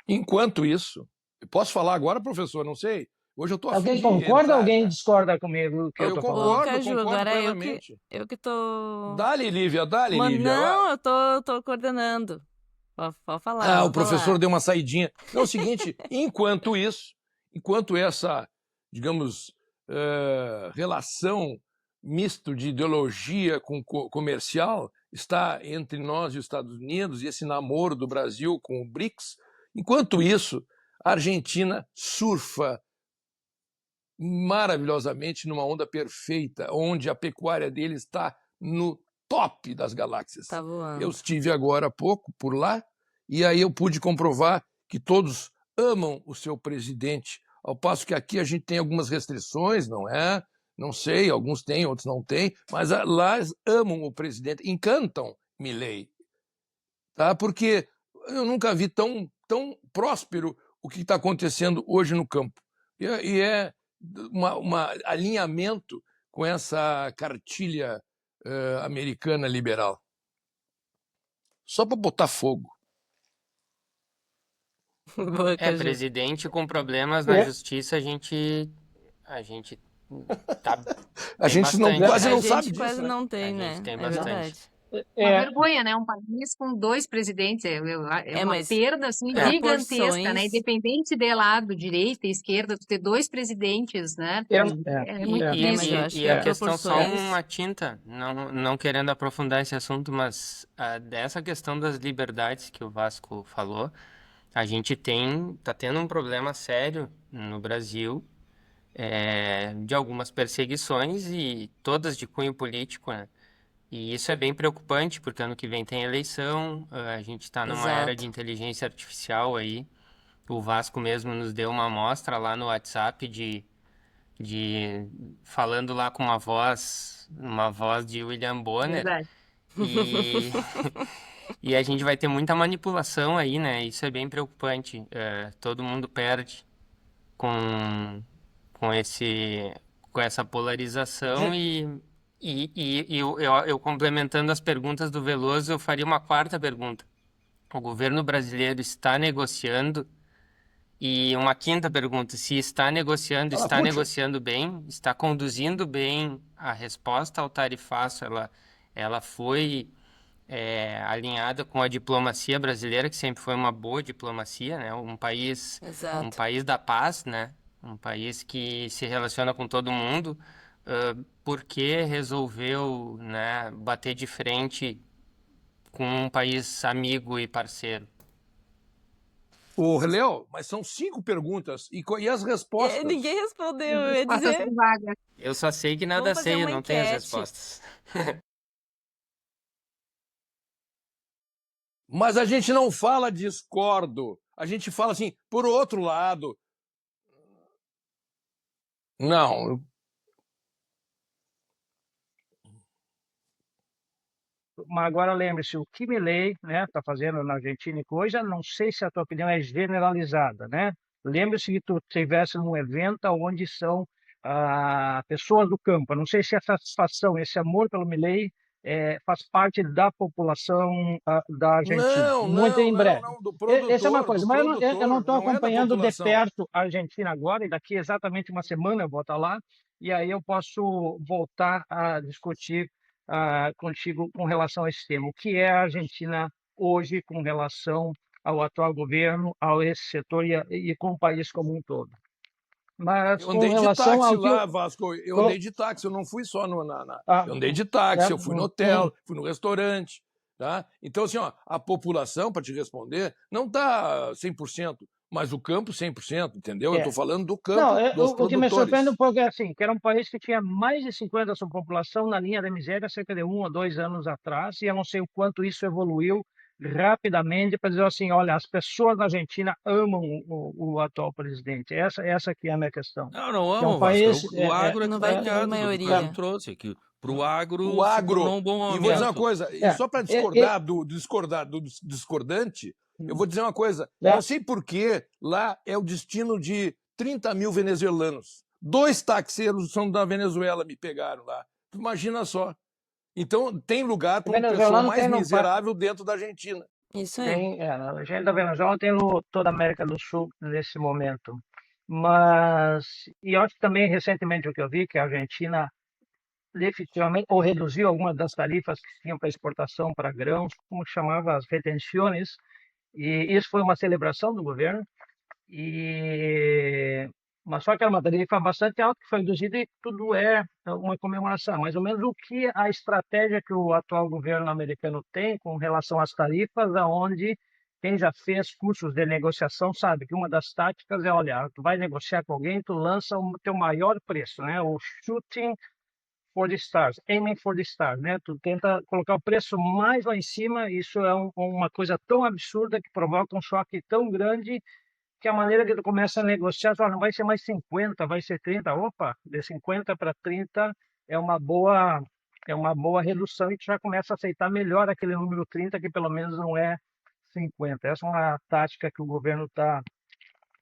Enquanto isso, posso falar agora, professor? Não sei. Hoje eu estou afim Alguém de concorda entrar, ou alguém cara. discorda comigo do que eu Eu estou falando? Caju, concordo agora plenamente. eu que tô... Dá-lhe, Lívia, dá-lhe, Lívia. Não, eu tô coordenando. Pode falar, Ah, o pode professor falar. deu uma saidinha. Não, é o seguinte, enquanto isso, enquanto essa, digamos, relação misto de ideologia com comercial está entre nós e os Estados Unidos, e esse namoro do Brasil com o BRICS, enquanto isso, a Argentina surfa maravilhosamente numa onda perfeita, onde a pecuária dele está no top das galáxias. Tá voando. Eu estive agora há pouco por lá, e aí eu pude comprovar que todos amam o seu presidente, ao passo que aqui a gente tem algumas restrições, não é? Não sei, alguns têm, outros não têm, mas lá amam o presidente, encantam Milei, tá? Porque eu nunca vi tão próspero o que está acontecendo hoje no campo. E é um alinhamento com essa cartilha americana liberal. Só para botar fogo. Boa, Caju. Presidente com problemas na justiça, a gente tá A gente bastante, quase né? não A sabe gente disso, quase né? não tem, A né? gente tem É bastante. verdade. Uma vergonha, né? Um país com 2 presidentes. É uma mas perda assim, gigantesca, né? proporções... Independente de lado, direita e esquerda, tu ter 2 presidentes, né? É muito mas eu triste. acho E que a a questão, só proporções... uma tinta, não querendo aprofundar esse assunto, mas dessa questão das liberdades que o Vasco falou, a gente tá tendo um problema sério no Brasil, de algumas perseguições e todas de cunho político, né? E isso é bem preocupante, porque ano que vem tem eleição, a gente está numa era de Exato. inteligência artificial aí. O Vasco mesmo nos deu uma amostra lá no WhatsApp de falando lá com uma voz de William Bonner, Verdade. e, e a gente vai ter muita manipulação aí, né? Isso é bem preocupante. Todo mundo perde com, com essa polarização e eu complementando as perguntas do Veloso, eu faria uma quarta pergunta. O governo brasileiro está negociando? E uma quinta pergunta, se está negociando, Fala, está Putin. negociando bem, está conduzindo bem a resposta ao tarifaço, ela foi alinhada com a diplomacia brasileira, que sempre foi uma boa diplomacia, né? Um Exato. país da paz, né? Um país que se relaciona com todo mundo. Por que resolveu, né, bater de frente com um país amigo e parceiro? Ô, Léo, mas são 5 perguntas. E as respostas? Ninguém respondeu, eu ia Respostas dizer. tão vagas. Eu só sei que nada Vamos fazer sei, eu uma não tenho as enquete. respostas. Mas a gente não fala discordo. A gente fala assim, por outro lado. Não. Mas agora lembre-se, o que Milei, né, está fazendo na Argentina e coisa, não sei se a tua opinião é generalizada, né? Lembre-se que tu estivesse num evento onde são pessoas do campo. Eu não sei se essa satisfação, esse amor pelo Milei faz parte da população da Argentina. Não, Muito em breve. do Essa é uma produtor, coisa, do mas eu não produtor, estou não é da acompanhando de população. perto a Argentina agora, e daqui exatamente uma semana eu vou estar lá, e aí eu posso voltar a discutir contigo com relação a esse tema. O que é a Argentina hoje com relação ao atual governo, a esse setor e com o país como um todo? Mas Eu com andei de relação táxi ao que lá, Vasco. Eu andei de táxi, eu não fui só eu andei de táxi, eu fui no hotel, fui no restaurante. Tá? Então, assim, ó, a população, para te responder, não está 100%, mas o campo 100%, entendeu? Eu estou falando do campo, Não, dos o que me surpreende um produtores. pouco é assim, que era um país que tinha mais de 50% da sua população na linha da miséria cerca de 1 ou 2 anos atrás, e eu não sei o quanto isso evoluiu rapidamente para dizer assim, olha, as pessoas na Argentina amam o atual presidente. Essa que é a minha questão. Não Que é um amo, Vasco. país... O agro é que Não tá vai ter errado do que o Carlos maioria. trouxe, que pro O agro se tornou agro. um bom E vou dizer uma momento. coisa, e só para discordar do discordante, eu vou dizer uma coisa. Não sei por que lá é o destino de 30 mil venezuelanos. 2 taxeiros são da Venezuela, me pegaram lá. Imagina só. Então, tem lugar para uma pessoa venezuelano mais tem no miserável dentro da Argentina. Isso aí. a gente da Venezuela tem toda a América do Sul nesse momento. Mas, e eu acho que também recentemente o que eu vi, que a Argentina definitivamente ou reduziu algumas das tarifas que tinham para exportação para grãos, como chamava as retenções, e isso foi uma celebração do governo, mas só que era uma tarifa bastante alta que foi reduzida e tudo é uma comemoração. Mais ou menos o que a estratégia que o atual governo americano tem com relação às tarifas, aonde quem já fez cursos de negociação sabe que uma das táticas é, olha, tu vai negociar com alguém, tu lança o teu maior preço, né? O shooting for the stars, aiming for the stars, né? Tu tenta colocar o preço mais lá em cima, isso é uma coisa tão absurda que provoca um choque tão grande que a maneira que tu começa a negociar, não vai ser mais 50, vai ser 30, opa, de 50 para 30 é uma boa redução e tu já começa a aceitar melhor aquele número 30 que pelo menos não é 50. Essa é uma tática que o governo está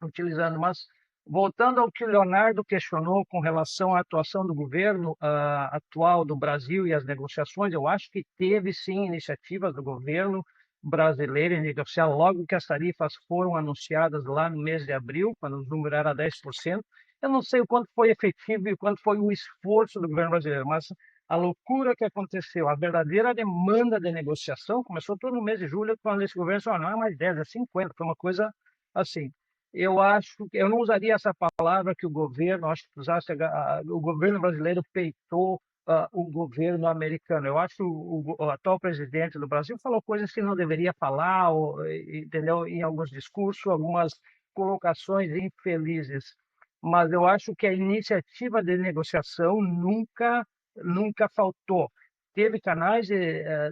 utilizando, mas voltando ao que o Leonardo questionou com relação à atuação do governo atual do Brasil e as negociações, eu acho que teve sim iniciativas do governo brasileiro em negociar logo que as tarifas foram anunciadas lá no mês de abril, quando o número era 10%. Eu não sei o quanto foi efetivo e o quanto foi o esforço do governo brasileiro, mas a loucura que aconteceu, a verdadeira demanda de negociação, começou todo no mês de julho, quando esse governo disse, não é mais 10, é 50, foi uma coisa assim. Eu acho que eu não usaria essa palavra que o governo, acho que usasse o governo brasileiro peitou o governo americano. Eu acho que o atual presidente do Brasil falou coisas que não deveria falar, entendeu? Em alguns discursos, algumas colocações infelizes. Mas eu acho que a iniciativa de negociação nunca faltou. Teve canais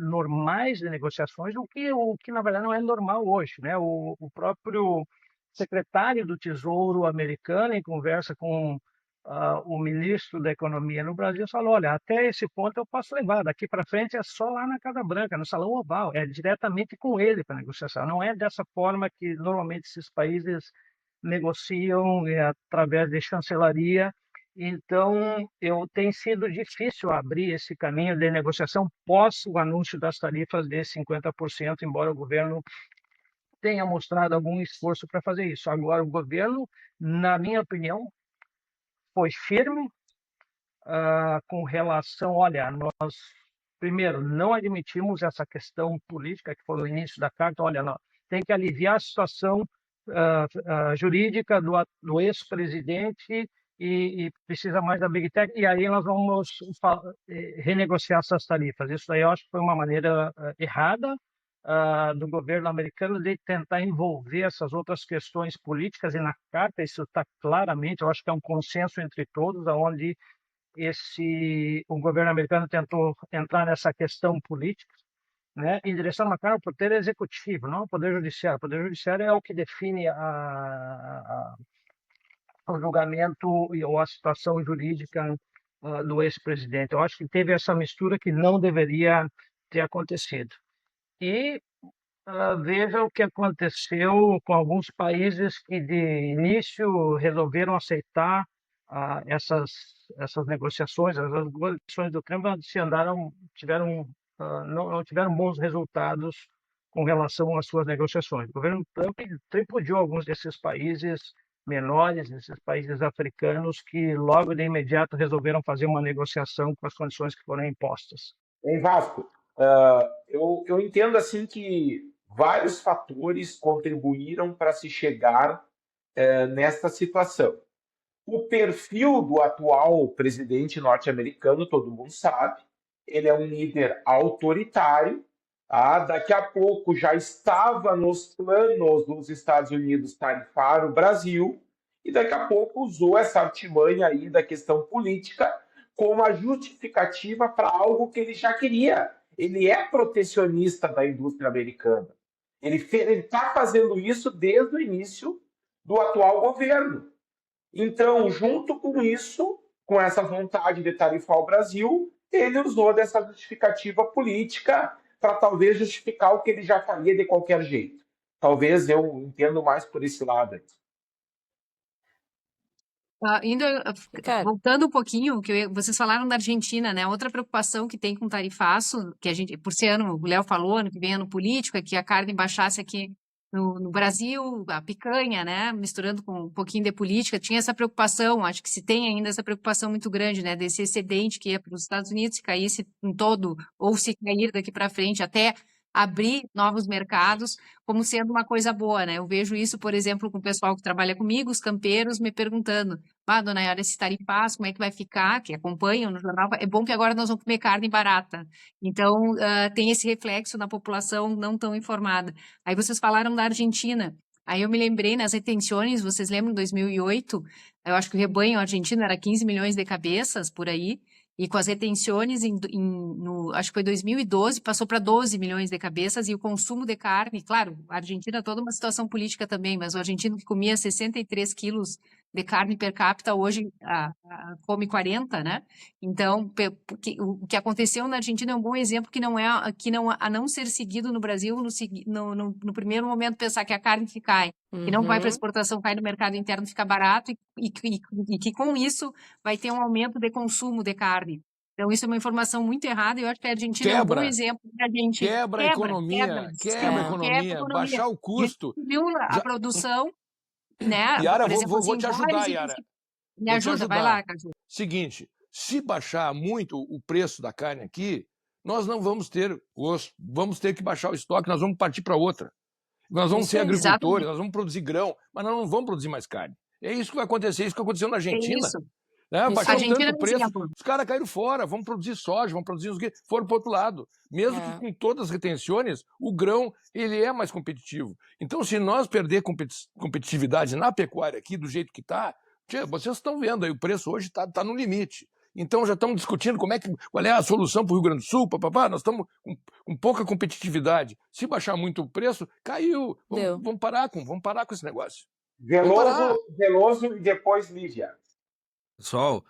normais de negociações, o que na verdade não é normal hoje, né? O próprio secretário do Tesouro americano, em conversa com o ministro da Economia no Brasil falou: olha, até esse ponto eu posso levar, daqui para frente é só lá na Casa Branca, no Salão Oval, é diretamente com ele para negociação. Não é dessa forma que normalmente esses países negociam, através de chancelaria. Então, tem sido difícil abrir esse caminho de negociação pós o anúncio das tarifas de 50%, embora o governo tenha mostrado algum esforço para fazer isso. Agora, o governo, na minha opinião, foi firme com relação, olha, nós, primeiro, não admitimos essa questão política que foi no início da carta, olha, não, tem que aliviar a situação jurídica do ex-presidente e precisa mais da Big Tech, e aí nós vamos renegociar essas tarifas. Isso aí eu acho que foi uma maneira errada do governo americano de tentar envolver essas outras questões políticas, e na carta isso está claramente, eu acho que é um consenso entre todos, onde o governo americano tentou entrar nessa questão política, né, em direção ao poder executivo, não ao poder judiciário. O poder judiciário é o que define o julgamento ou a situação jurídica do ex-presidente. Eu acho que teve essa mistura que não deveria ter acontecido. E veja o que aconteceu com alguns países que de início resolveram aceitar essas negociações. As negociações do Trump não tiveram bons resultados com relação às suas negociações. O governo Trump tripudiou alguns desses países menores, esses países africanos, que logo de imediato resolveram fazer uma negociação com as condições que foram impostas. Em Vasco, eu entendo assim que vários fatores contribuíram para se chegar nesta situação. O perfil do atual presidente norte-americano, todo mundo sabe, ele é um líder autoritário. Daqui a pouco já estava nos planos dos Estados Unidos tarifar o Brasil, e daqui a pouco usou essa artimanha aí da questão política como a justificativa para algo que ele já queria. Ele é protecionista da indústria americana. Ele está fazendo isso desde o início do atual governo. Então, junto com isso, com essa vontade de tarifar o Brasil, ele usou dessa justificativa política para talvez justificar o que ele já faria de qualquer jeito. Talvez eu entendo mais por esse lado. Voltando um pouquinho, vocês falaram da Argentina, né? Outra preocupação que tem com o tarifaço, que a gente, por ser ano, o Léo falou, ano que vem ano político, é que a carne baixasse aqui no Brasil, a picanha, né? Misturando com um pouquinho de política, tinha essa preocupação, acho que se tem ainda essa preocupação muito grande, né? Desse excedente que ia para os Estados Unidos, se caísse em todo, ou se cair daqui para frente, até abrir novos mercados como sendo uma coisa boa, né? Eu vejo isso, por exemplo, com o pessoal que trabalha comigo, os campeiros, me perguntando: dona Yara, esse tarifaço, como é que vai ficar? Que acompanham no jornal. É bom que agora nós vamos comer carne barata. Então, tem esse reflexo na população não tão informada. Aí vocês falaram da Argentina. Aí eu me lembrei nas retenções, vocês lembram, em 2008, eu acho que o rebanho argentino era 15 milhões de cabeças, por aí, e com as retenções, acho que foi 2012, passou para 12 milhões de cabeças, e o consumo de carne, claro, a Argentina é toda uma situação política também, mas o argentino que comia 63 quilos de carne per capita, hoje come 40, né? Então, o que aconteceu na Argentina é um bom exemplo a não ser seguido no Brasil, no primeiro momento pensar que a carne que cai, que não vai para exportação, cai no mercado interno, fica barato, e que com isso vai ter um aumento de consumo de carne. Então, isso é uma informação muito errada, e eu acho que a Argentina é um bom exemplo para a gente... Quebra a economia, baixar o custo. Diminuiu a produção, né? Yara, vou te ajudar, Yara. Me ajuda, vai lá, Caju. Seguinte, se baixar muito o preço da carne aqui, nós não vamos ter osso, vamos ter que baixar o estoque, nós vamos partir para outra. Nós vamos ser agricultores, nós vamos produzir grão, mas nós não vamos produzir mais carne. É isso que vai acontecer, isso que aconteceu na Argentina. É isso. Né? Baixou tanto o preço, os caras caíram fora, vão produzir soja, vão produzir os que foram para o outro lado. Mesmo que com todas as retenções, o grão ele é mais competitivo. Então, se nós perder competitividade na pecuária aqui, do jeito que está, vocês estão vendo aí, o preço hoje está no limite. Então, já estamos discutindo qual é a solução para o Rio Grande do Sul, nós estamos com pouca competitividade. Se baixar muito o preço, caiu. Vamos parar com esse negócio. Veloso e depois Lídia. Pessoal,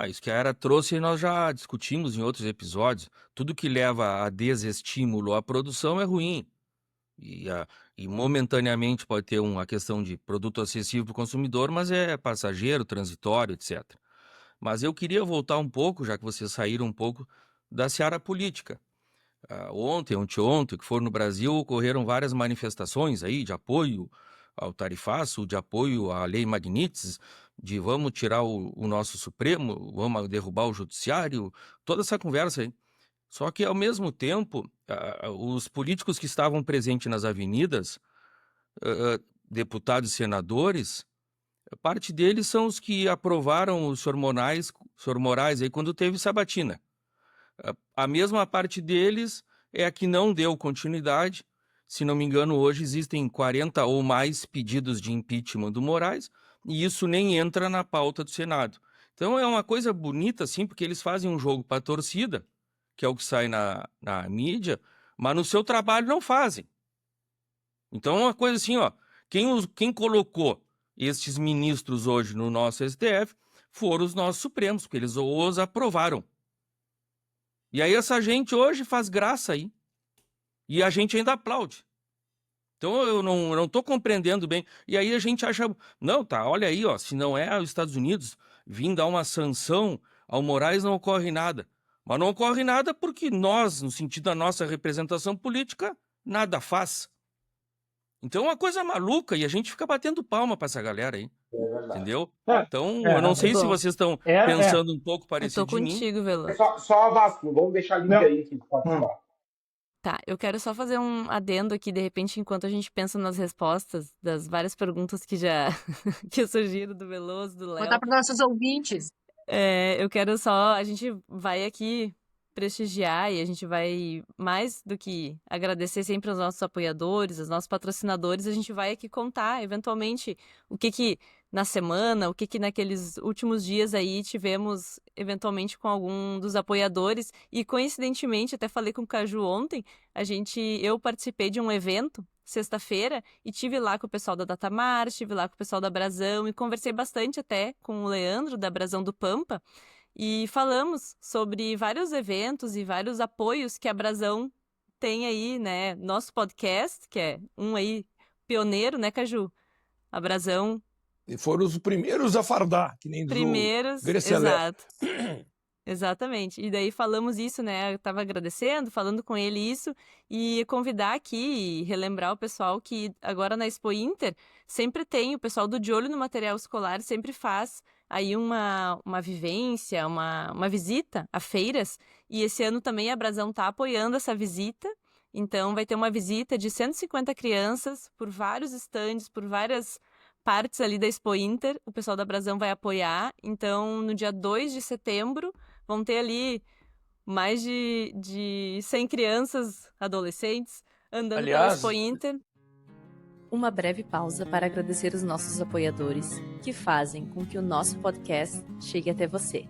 isso que a Era trouxe nós já discutimos em outros episódios. Tudo que leva a desestímulo à produção é ruim. E momentaneamente pode ter uma questão de produto acessível para o consumidor, mas é passageiro, transitório, etc. Mas eu queria voltar um pouco, já que vocês saíram um pouco da seara política. Ontem, anteontem, que foram no Brasil, ocorreram várias manifestações aí de apoio ao tarifaço, de apoio à Lei Magnitsky, de vamos tirar o nosso Supremo, vamos derrubar o Judiciário, toda essa conversa aí. Só que, ao mesmo tempo, os políticos que estavam presentes nas avenidas, deputados e senadores, parte deles são os que aprovaram o senhor Moraes aí quando teve sabatina. A mesma parte deles é a que não deu continuidade. Se não me engano, hoje existem 40 ou mais pedidos de impeachment do Moraes, e isso nem entra na pauta do Senado. Então é uma coisa bonita, assim, porque eles fazem um jogo para a torcida, que é o que sai na mídia, mas no seu trabalho não fazem. Então é uma coisa assim, ó, quem colocou estes ministros hoje no nosso STF foram os nossos Supremos, porque eles os aprovaram. E aí essa gente hoje faz graça aí. E a gente ainda aplaude. Então eu não estou compreendendo bem. E aí a gente acha, não, tá, olha aí, ó, se não é os Estados Unidos vir dar uma sanção ao Moraes, não ocorre nada. Mas não ocorre nada porque nós, no sentido da nossa representação política, nada faz. Então é uma coisa maluca e a gente fica batendo palma para essa galera aí. Entendeu? Então, eu não sei se vocês estão pensando um pouco Eu parecido tô de mim. contigo, Veloso. Só a Vasco, vamos deixar a Lívia aí que pode falar. Tá, eu quero só fazer um adendo aqui, de repente, enquanto a gente pensa nas respostas das várias perguntas que já que surgiram do Veloso, do Léo. Botar para nossos ouvintes. Eu quero só, a gente vai aqui prestigiar e a gente vai, mais do que agradecer sempre aos nossos apoiadores, aos nossos patrocinadores, a gente vai aqui contar, eventualmente, o que na semana, o que naqueles últimos dias aí tivemos, eventualmente, com algum dos apoiadores. E, coincidentemente, até falei com o Caju ontem, eu participei de um evento, sexta-feira, e tive lá com o pessoal da Datamar, estive lá com o pessoal da Brasão e conversei bastante até com o Leandro, da Brasão do Pampa, e falamos sobre vários eventos e vários apoios que a Brasão tem aí, né? Nosso podcast, que é um aí pioneiro, né, Caju? A Brasão. E foram os primeiros a fardar, que nem diz Primeiros, o Grecelé. exato. Exatamente. E daí falamos isso, né? Eu tava agradecendo, falando com ele isso, e convidar aqui e relembrar o pessoal que agora na Expo Inter sempre tem, o pessoal do De Olho no Material Escolar sempre faz aí uma vivência, uma visita a feiras, e esse ano também a Brasão tá apoiando essa visita, então vai ter uma visita de 150 crianças por vários estandes, por várias partes ali da Expo Inter, o pessoal da Brasão vai apoiar, então no dia 2 de setembro vão ter ali mais de 100 crianças, adolescentes, andando pela Expo Inter. Uma breve pausa para agradecer os nossos apoiadores, que fazem com que o nosso podcast chegue até você.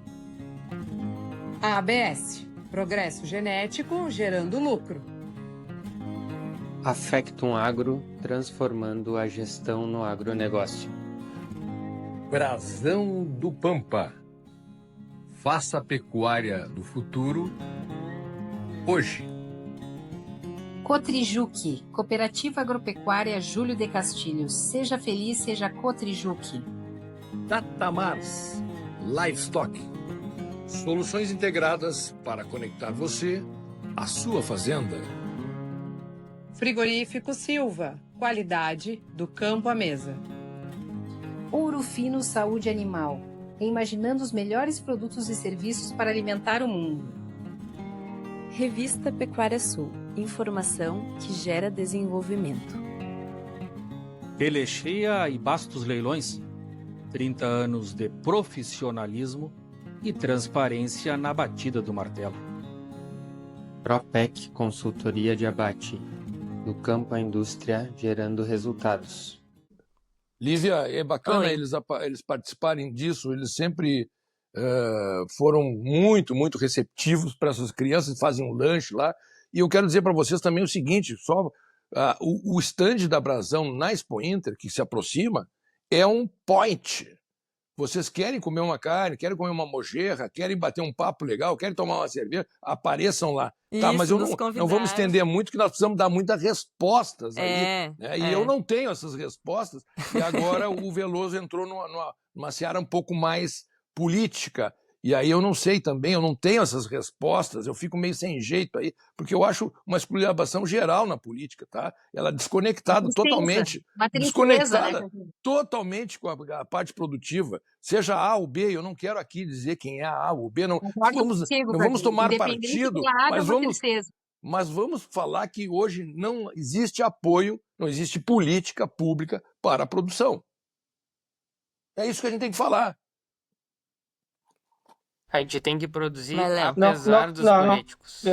A ABS, Progresso Genético gerando lucro. A Factum Agro, transformando a gestão no agronegócio. Brasão do Pampa. Faça a pecuária do futuro hoje. Cotrijuque, Cooperativa Agropecuária Júlio de Castilhos. Seja feliz, seja Cotrijuque. Datamars Livestock. Soluções integradas para conectar você à sua fazenda. Frigorífico Silva, qualidade do campo à mesa. Ouro Fino Saúde Animal, imaginando os melhores produtos e serviços para alimentar o mundo. Revista Pecuária Sul, informação que gera desenvolvimento. Telexeia e Bastos Leilões, 30 anos de profissionalismo e transparência na batida do martelo. Propec Consultoria de Abate, do campo à indústria, gerando resultados. Lívia, é bacana eles participarem disso, eles sempre foram muito, muito receptivos para essas crianças, fazem um lanche lá. E eu quero dizer para vocês também o seguinte, o stand da Brasão na Expo Inter, que se aproxima, é um point. Vocês querem comer uma carne, querem comer uma mojerra, querem bater um papo legal, querem tomar uma cerveja, apareçam lá. Tá, mas Isso, eu nos não vamos convidaram. estender muito, que nós precisamos dar muitas respostas aí. É, Né? E eu não tenho essas respostas, e agora o Veloso entrou numa seara um pouco mais política. E aí eu não sei também, eu não tenho essas respostas, eu fico meio sem jeito aí, porque eu acho uma esculhambação geral na política, tá? Ela desconectada totalmente, uma tristeza, desconectada né? totalmente com a parte produtiva, seja A ou B, eu não quero aqui dizer quem é A ou B, não Concordo vamos, contigo, não vamos Cadu. tomar Independente partido, do lado, é mas uma vamos, tristeza. mas vamos falar que hoje não existe apoio, não existe política pública para a produção. É isso que a gente tem que falar. A gente tem que produzir Vai, Léo. apesar dos políticos.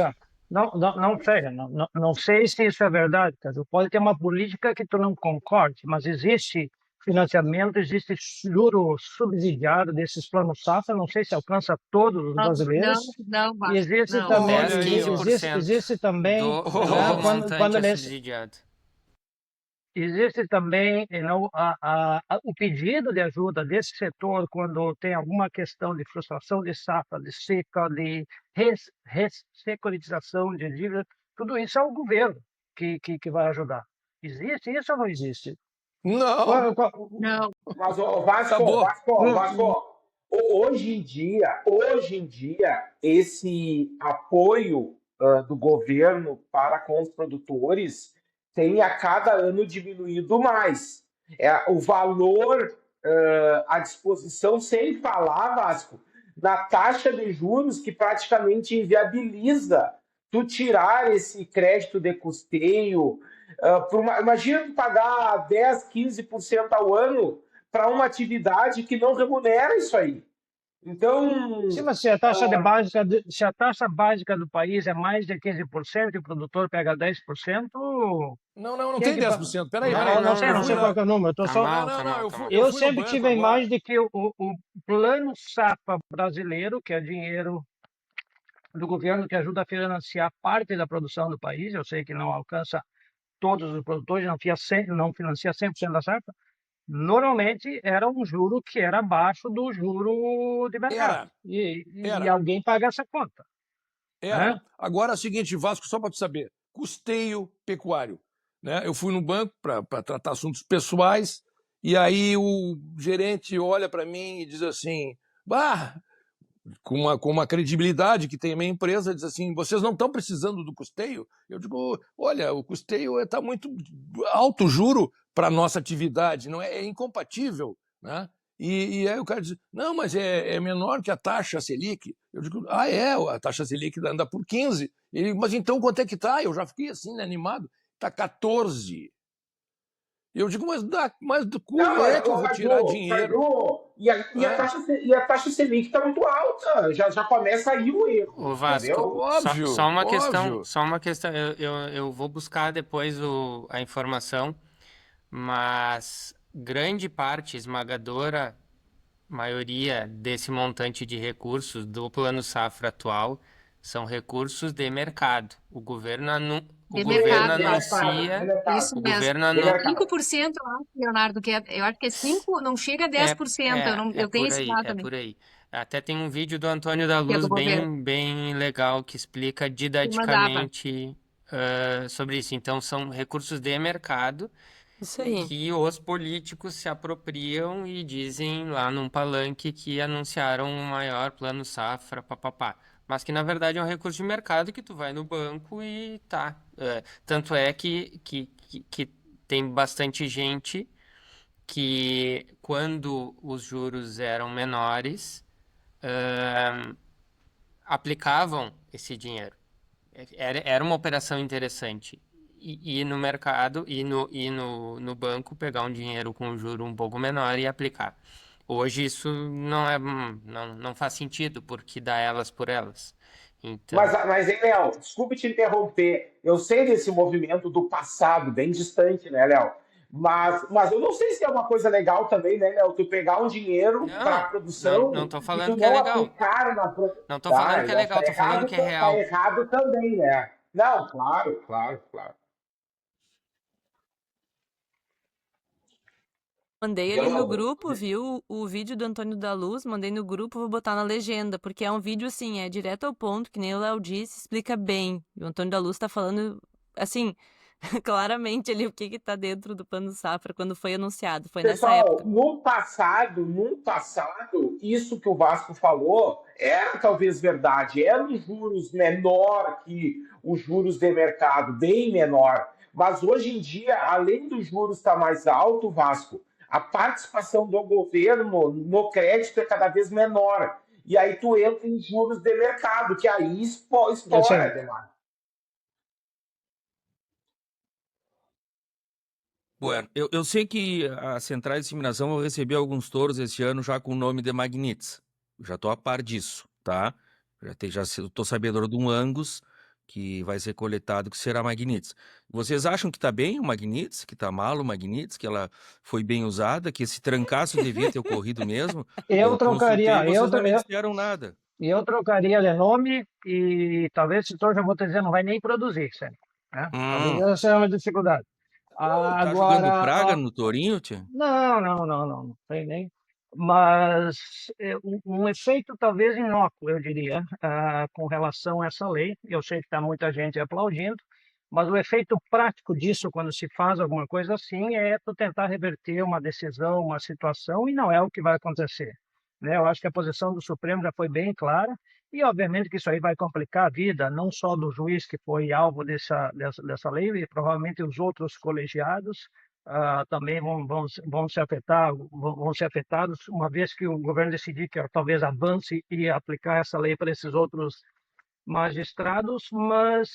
Não sei se isso é verdade, Cadu. Pode ter uma política que tu não concorde, mas existe financiamento, existe juro subsidiado desses planos safra, não sei se alcança todos os brasileiros. Não, E existe não. também, Olha aí, ó. existe também, do né, montante quando eles, subsidiado. existe também o pedido de ajuda desse setor quando tem alguma questão de frustração de safra, de seca, de securitização de dívida. Tudo isso é o governo que vai ajudar. Existe isso ou não existe? Não. Não. Mas, ô, Vasco, Acabou. Vasco, hoje em dia, esse apoio do governo para com os produtores tem a cada ano diminuído mais. O valor à disposição, sem falar, Vasco, na taxa de juros que praticamente inviabiliza tu tirar esse crédito de custeio. Imagina tu pagar 10%, 15% ao ano para uma atividade que não remunera isso aí. Então, Sim, mas se a taxa se a taxa básica do país é mais de 15% e o produtor pega 10%, Não quem é tem que 10%. Peraí. não sei qual que é o número. Eu sempre tive a imagem de que o plano safra brasileiro, que é dinheiro do governo que ajuda a financiar parte da produção do país, eu sei que não alcança todos os produtores, não financia 100% da safra, normalmente era um juro que era abaixo do juro de mercado. E alguém paga essa conta. Né? Agora é o seguinte, Vasco, só para tu saber, custeio pecuário. Né? Eu fui no banco para tratar assuntos pessoais, e aí o gerente olha para mim e diz assim, com uma credibilidade que tem a minha empresa, diz assim, vocês não estão precisando do custeio? Eu digo, olha, o custeio está muito alto juro para a nossa atividade, não é incompatível, né? E aí o cara diz, não, mas é menor que a taxa Selic. Eu digo, a taxa Selic anda por 15. Ele, mas então quanto é que está? Eu já fiquei assim, né, animado. Está 14. Eu digo, mas como é que eu vou tirar dinheiro? E a taxa Selic está muito alta. Já começa aí o erro. O Vasco, óbvio, só uma questão. Eu vou buscar depois a informação, mas grande parte, esmagadora maioria desse montante de recursos do Plano Safra atual são recursos de mercado. O governo anuncia. Isso mesmo. 5%, eu acho, Leonardo, eu acho que é 5%, não chega a 10%. Eu tenho esse dado também. É por aí. Até tem um vídeo do Antônio da Luz bem legal que explica didaticamente sobre isso. Então, são recursos de mercado que os políticos se apropriam e dizem lá num palanque que anunciaram um maior plano safra, papapá. Mas que, na verdade, é um recurso de mercado que tu vai no banco e tá. Tanto é que tem bastante gente que, quando os juros eram menores, aplicavam esse dinheiro. Era uma operação interessante. Ir no mercado e no banco pegar um dinheiro com um juro um pouco menor e aplicar. Hoje isso não faz sentido, porque dá elas por elas. Então... Mas, hein, Léo, desculpe te interromper. Eu sei desse movimento do passado, bem distante, né, Léo? Mas eu não sei se é uma coisa legal também, né, Léo? Tu pegar um dinheiro para a produção. Não tô falando que é legal. Não tô falando que é legal, tô falando que é real. Tá errado também, né? Não, claro. Mandei ali no grupo, viu o vídeo do Antônio da Luz, mandei no grupo, vou botar na legenda, porque é um vídeo, assim, é direto ao ponto, que nem o Léo disse, explica bem. E o Antônio da Luz tá falando, assim, claramente ali o que tá dentro do Plano Safra quando foi anunciado, foi nessa Pessoal, época. no passado, isso que o Vasco falou era talvez verdade, era um juros menor que os juros de mercado, bem menor. Mas hoje em dia, além dos juros estar mais alto, Vasco, a participação do governo no crédito é cada vez menor. E aí tu entra em juros de mercado, que aí estoura, Ademar. Bueno, eu sei que a Centrais de Disseminação vai receber alguns touros esse ano já com o nome de Magnits. Já estou a par disso, tá? Já estou sabedor de um Angus que vai ser coletado, que será Magnits. Vocês acham que está bem o Magnits? Que está mal o Magnits? Que ela foi bem usada? Que esse trancaço devia ter ocorrido mesmo? Eu trocaria, vocês não me disseram nada. Eu trocaria de nome e talvez esse touro, já vou te dizer, não vai nem produzir, sério, né? Talvez essa é uma dificuldade. Tá jogando praga no tourinho, tia? Não tem nem. Mas um efeito talvez inócuo, eu diria, com relação a essa lei. Eu sei que está muita gente aplaudindo, mas o efeito prático disso, quando se faz alguma coisa assim, é tu tentar reverter uma decisão, uma situação, e não é o que vai acontecer, né? Eu acho que a posição do Supremo já foi bem clara, e obviamente que isso aí vai complicar a vida, não só do juiz que foi alvo dessa lei, e provavelmente os outros colegiados também vão ser afetados, uma vez que o governo decidir que talvez avance e aplicar essa lei para esses outros magistrados, mas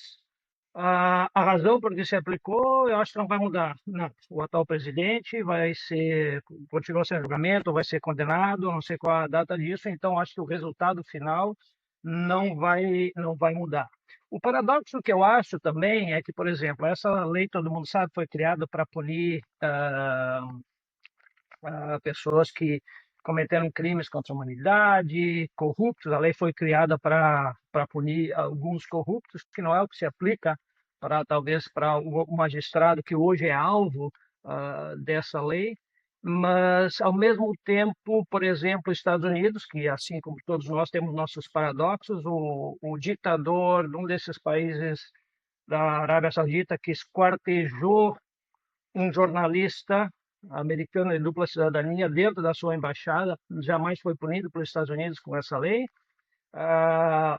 a razão por que se aplicou, eu acho que não vai mudar. Não. O atual presidente continua sem julgamento, vai ser condenado, não sei qual a data disso, então acho que o resultado final não vai mudar. O paradoxo que eu acho também é que, por exemplo, essa lei, todo mundo sabe, foi criada para punir pessoas que cometeram crimes contra a humanidade, corruptos. A lei foi criada para punir alguns corruptos, que não é o que se aplica talvez para o magistrado que hoje é alvo dessa lei. Mas, ao mesmo tempo, por exemplo, Estados Unidos, que assim como todos nós temos nossos paradoxos, o ditador de um desses países da Arábia Saudita que esquartejou um jornalista americano de dupla cidadania dentro da sua embaixada, jamais foi punido pelos Estados Unidos com essa lei.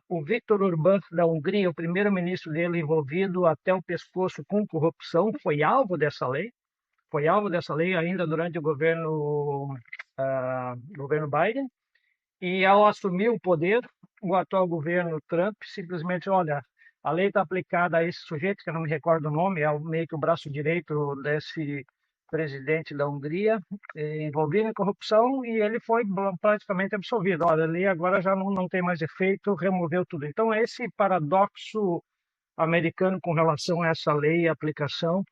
O Viktor Orbán, da Hungria, o primeiro-ministro dele envolvido até o pescoço com corrupção, foi alvo dessa lei ainda durante o governo Biden, e ao assumir o poder, o atual governo Trump simplesmente, olha, a lei está aplicada a esse sujeito, que eu não me recordo o nome, é meio que o braço direito desse presidente da Hungria, envolvido em corrupção, e ele foi praticamente absolvido. Olha, a lei agora já não tem mais efeito, removeu tudo. Então, esse paradoxo americano com relação a essa lei e aplicação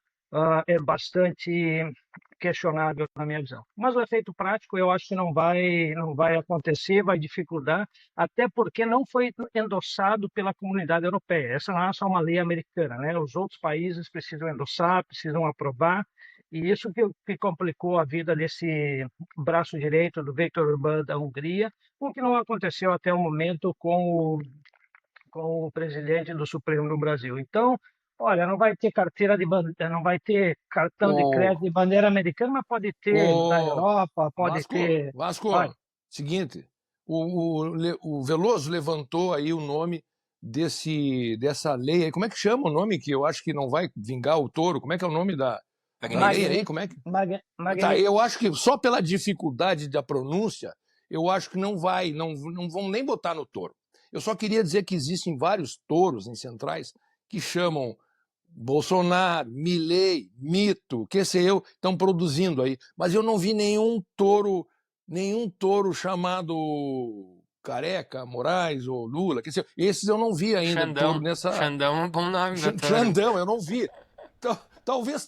é bastante questionável na minha visão. Mas o efeito prático eu acho que não vai acontecer, vai dificultar, até porque não foi endossado pela comunidade europeia. Essa não é só uma lei americana, né? Os outros países precisam endossar, precisam aprovar, e isso que complicou a vida desse braço direito do Viktor Orbán da Hungria, o que não aconteceu até o momento com o presidente do Supremo no Brasil. Então, olha, não vai ter carteira de bandeira, não vai ter cartão de crédito de bandeira americana, mas pode ter na Europa, pode ter. Vasco, seguinte, o Veloso levantou aí o nome dessa lei aí. Como é que chama o nome que eu acho que não vai vingar o touro? Como é que é o nome da lei aí? Como é que... Tá, eu acho que só pela dificuldade da pronúncia, eu acho que não vão nem botar no touro. Eu só queria dizer que existem vários touros em Centrais que chamam Bolsonaro, Milei, Mito, que sei eu, estão produzindo aí. Mas eu não vi nenhum touro chamado Careca, Moraes ou Lula. Que sei eu. Esses eu não vi ainda. Xandão é um bom nome. Xandão, eu não vi. Talvez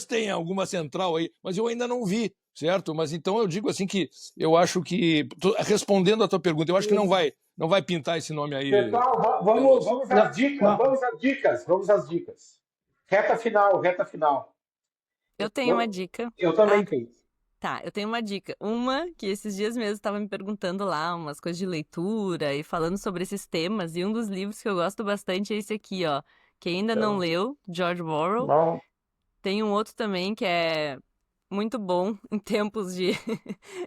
tenha alguma central aí, mas eu ainda não vi, certo? Mas então eu digo assim que eu acho que, respondendo a tua pergunta, eu acho que não vai pintar esse nome aí. Pessoal, vamos às dicas. Reta final. Eu tenho uma dica. Eu também tenho. Tá, eu tenho uma dica. Uma que esses dias mesmo estava me perguntando lá umas coisas de leitura e falando sobre esses temas. E um dos livros que eu gosto bastante é esse aqui, ó. Quem ainda não leu, George Orwell. Não. Tem um outro também que é muito bom em tempos de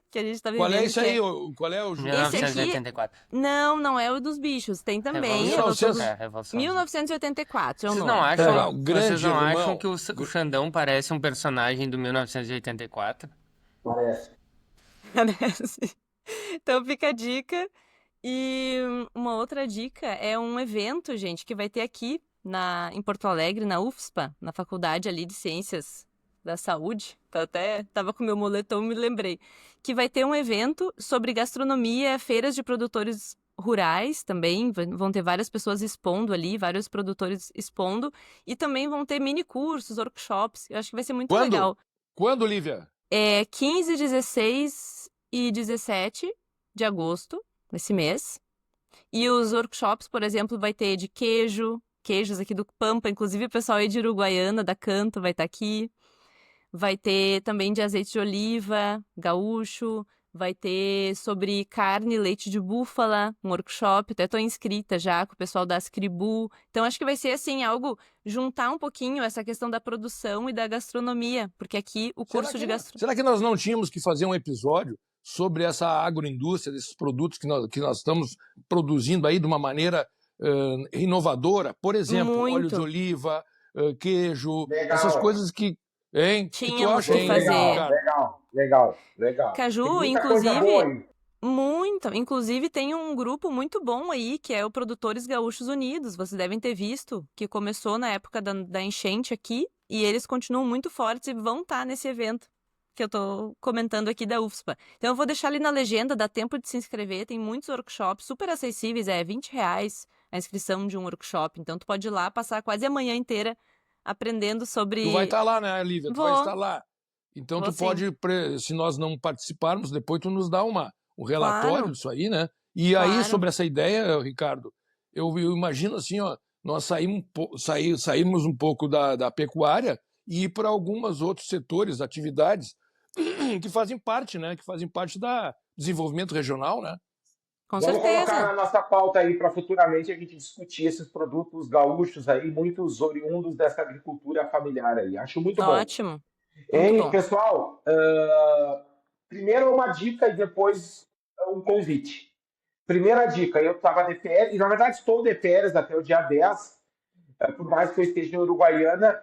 que a gente tá Qual vivendo. é isso que aí? Qual é o Esse aqui, 1984. não é o dos bichos. Tem também. Revolução. Revolução dos... Revolução. 1984 é o Vocês nome. não acham, o grande vocês não irmão. acham que o Xandão parece um personagem do 1984? Parece. Parece. Então fica a dica. E uma outra dica é um evento, gente, que vai ter aqui em Porto Alegre, na UFSPA, na Faculdade ali de Ciências da Saúde. Até tava com meu moletom, me lembrei. Que vai ter um evento sobre gastronomia, feiras de produtores rurais também. Vão ter várias pessoas expondo ali, vários produtores expondo. E também vão ter mini cursos, workshops. Eu acho que vai ser muito legal. Quando, Lívia? É 15, 16 e 17 de agosto, nesse mês. E os workshops, por exemplo, vai ter de queijos aqui do Pampa, inclusive o pessoal aí de Uruguaiana, da Canto, vai estar aqui. Vai ter também de azeite de oliva, gaúcho. Vai ter sobre carne e leite de búfala, um workshop. Até estou inscrita já com o pessoal da Ascribu. Então, acho que vai ser, assim, algo... Juntar um pouquinho essa questão da produção e da gastronomia. Porque aqui o curso de gastronomia... Será que nós não tínhamos que fazer um episódio sobre essa agroindústria, desses produtos que nós estamos produzindo aí de uma maneira inovadora? Por exemplo, óleo de oliva, queijo, essas coisas que... Hein? Tínhamos que fazer. Legal. Caju, inclusive tem um grupo muito bom aí, que é o Produtores Gaúchos Unidos. Vocês devem ter visto, que começou na época da enchente aqui, e eles continuam muito fortes e vão estar nesse evento que eu tô comentando aqui da UFSPA. Então eu vou deixar ali na legenda, dá tempo de se inscrever, tem muitos workshops super acessíveis, é R$20 a inscrição de um workshop. Então tu pode ir lá, passar quase a manhã inteira aprendendo sobre... Tu vai estar lá, né, Lívia? Tu vai estar lá. Então Vou tu pode, se nós não participarmos, depois tu nos dá um relatório disso aí, né? E aí, sobre essa ideia, Ricardo, eu imagino assim, ó, nós saímos um pouco da pecuária e ir para alguns outros setores, atividades que fazem parte, né? Que fazem parte do desenvolvimento regional, né? Com Vamos certeza. colocar na nossa pauta aí para futuramente a gente discutir esses produtos gaúchos aí, muitos oriundos dessa agricultura familiar aí. Acho muito bom. Ótimo. Hein, bom. pessoal? Primeiro uma dica e depois um convite. Primeira dica, eu estava de férias, e na verdade estou de férias até o dia 10, por mais que eu esteja em Uruguaiana,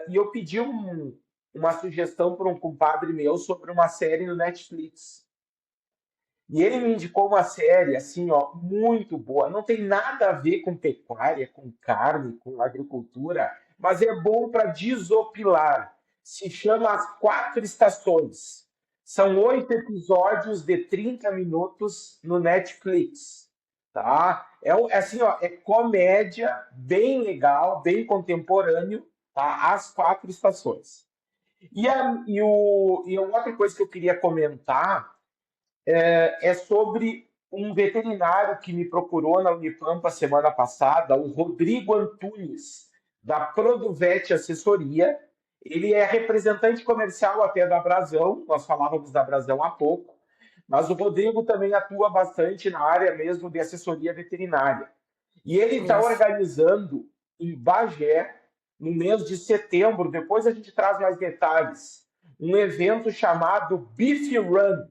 e eu pedi uma sugestão para um compadre meu sobre uma série no Netflix. E ele me indicou uma série, assim, ó, muito boa. Não tem nada a ver com pecuária, com carne, com agricultura, mas é bom para desopilar. Se chama As 4 Estações. São 8 episódios de 30 minutos no Netflix. Tá? Assim, ó, é comédia, bem legal, bem contemporâneo, tá? As 4 Estações. E outra coisa que eu queria comentar é sobre um veterinário que me procurou na Unipampa semana passada, o Rodrigo Antunes, da Produvet Assessoria. Ele é representante comercial até da Brasão, nós falávamos da Brasão há pouco, mas o Rodrigo também atua bastante na área mesmo de assessoria veterinária. E ele está organizando em Bagé, no mês de setembro, depois a gente traz mais detalhes, um evento chamado Beef Run.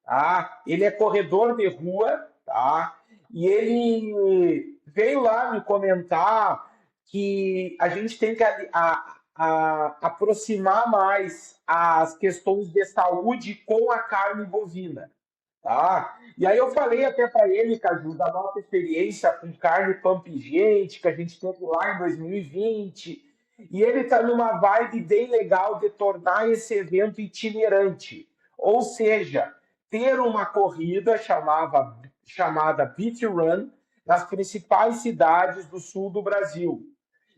Tá? Ele é corredor de rua, tá? E ele veio lá me comentar que a gente tem que aproximar mais as questões de saúde com a carne bovina. Tá? E aí eu falei até para ele, Caju, da nossa experiência com carne pampigente, que a gente teve lá em 2020, e ele está numa vibe bem legal de tornar esse evento itinerante. Ou seja, ter uma corrida chamada Beef Run nas principais cidades do sul do Brasil.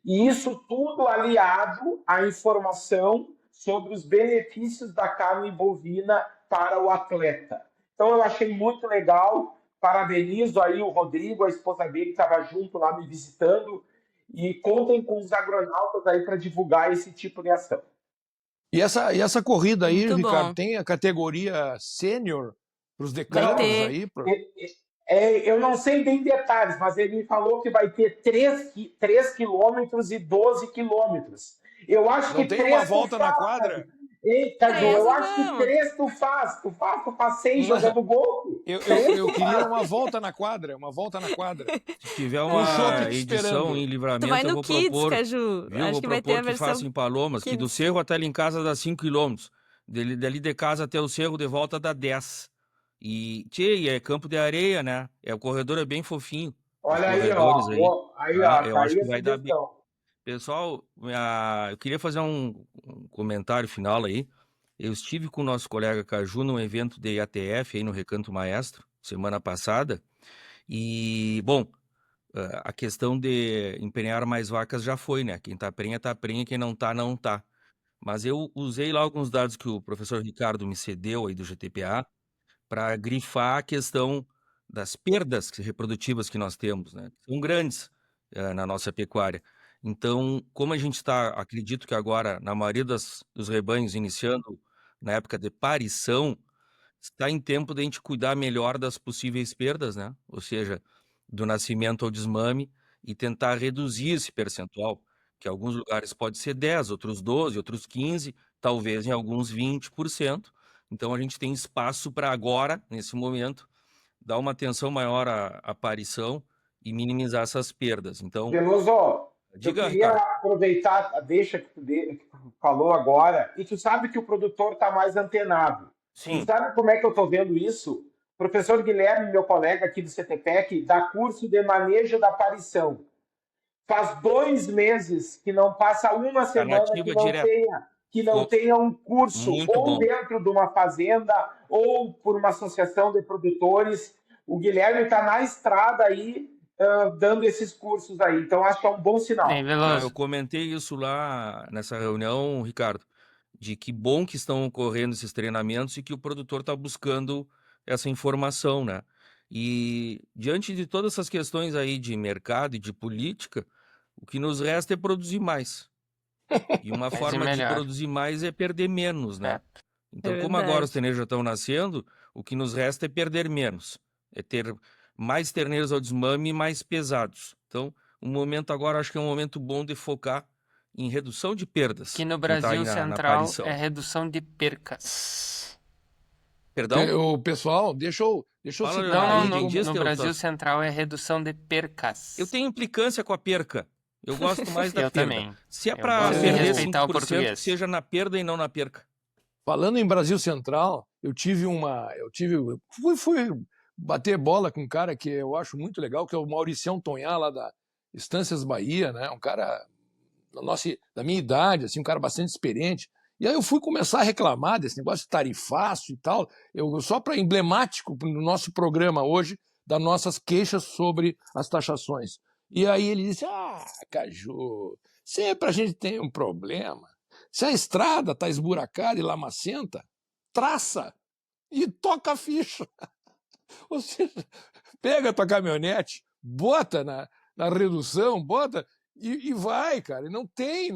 E isso tudo aliado à informação sobre os benefícios da carne bovina para o atleta. Então eu achei muito legal, parabenizo aí o Rodrigo, a esposa dele que estava junto lá me visitando, e contem com os agronautas aí para divulgar esse tipo de ação. E essa corrida aí, Muito Ricardo, bom. tem a categoria sênior para os Vai decanos ter. aí? Eu não sei bem detalhes, mas ele me falou que vai ter 3 quilômetros e 12 quilômetros. Eu acho Não que tem 3 uma volta na quadra? Eita, Ju, 3 eu acho que vamos. 3 tu faz. Tu passei jogando gol. Eu queria uma volta na quadra, Se tiver Com o chopp uma te edição esperando. em Tu Livramento, vai eu no vou Kids, propor, Caju. viu? Acho Vou que vai ter a propor que faça versão em Palomas, que do Kids. Cerro até ali em casa dá 5 quilômetros. Dali de casa até o Cerro de volta dá 10. E é campo de areia, né? O corredor é bem fofinho. Os Olha aí, corredores aí. Tá? Eu tá acho aí que a vai dar bem. sugestão. Pessoal, eu queria fazer um comentário final aí. Eu estive com o nosso colega Caju num evento de IATF aí no Recanto Maestro, semana passada. E, bom, a questão de empenhar mais vacas já foi, né? Quem tá prenha, quem não tá, não tá. Mas eu usei lá alguns dados que o professor Ricardo me cedeu aí do GTPA para grifar a questão das perdas reprodutivas que nós temos, né? São grandes na nossa pecuária. Então, como a gente está, acredito que agora, na maioria dos rebanhos, iniciando na época de parição, está em tempo de a gente cuidar melhor das possíveis perdas, né? Ou seja, do nascimento ao desmame e tentar reduzir esse percentual, que em alguns lugares pode ser 10, outros 12, outros 15, talvez em alguns 20%. Então a gente tem espaço para agora, nesse momento, dar uma atenção maior à aparição e minimizar essas perdas. Então, Veloso, eu diga, queria Ricardo. aproveitar a deixa que tu falou agora, e tu sabe que o produtor está mais antenado. Sim. E sabe como é que eu estou vendo isso? O professor Guilherme, meu colega aqui do CTPEC, dá curso de manejo da aparição. Faz 2 meses que não passa uma semana que não tenha um curso Muito ou bom. dentro de uma fazenda ou por uma associação de produtores. O Guilherme está na estrada aí dando esses cursos aí. Então, acho que é um bom sinal. Eu comentei isso lá nessa reunião, Ricardo, de que bom que estão ocorrendo esses treinamentos e que o produtor está buscando essa informação, né? E diante de todas essas questões aí de mercado e de política, o que nos resta é produzir mais. E uma forma de produzir mais é perder menos, né? Então, como agora os terneiros já estão nascendo, o que nos resta é perder menos. É ter mais terneiros ao desmame e mais pesados. Então, o momento agora, acho que é um momento bom de focar em redução de perdas. Que no quem tá aí Brasil na Central aparição. é redução de percas. Perdão? O pessoal, deixa eu Fala, citar Leonardo, aí Não, entendi esse no teu Brasil troço. Central é redução de percas. Eu tenho implicância com a perca. Eu gosto mais da Eu perda. também. Se é Eu para gosto de perder respeitar o 5%, que português. seja na perda e não na perca. Falando em Brasil Central, fui bater bola com um cara que eu acho muito legal, que é o Mauricião Tonhá, lá da Estâncias Bahia, né? Um cara da minha idade, assim, um cara bastante experiente. E aí eu fui começar a reclamar desse negócio de tarifaço e tal, só para emblemático no nosso programa hoje, das nossas queixas sobre as taxações. E aí ele disse, Caju, sempre a gente tem um problema. Se a estrada está esburacada e lamacenta, traça e toca a ficha. Ou seja, pega a tua caminhonete, bota na redução, bota e vai, cara. E não tem,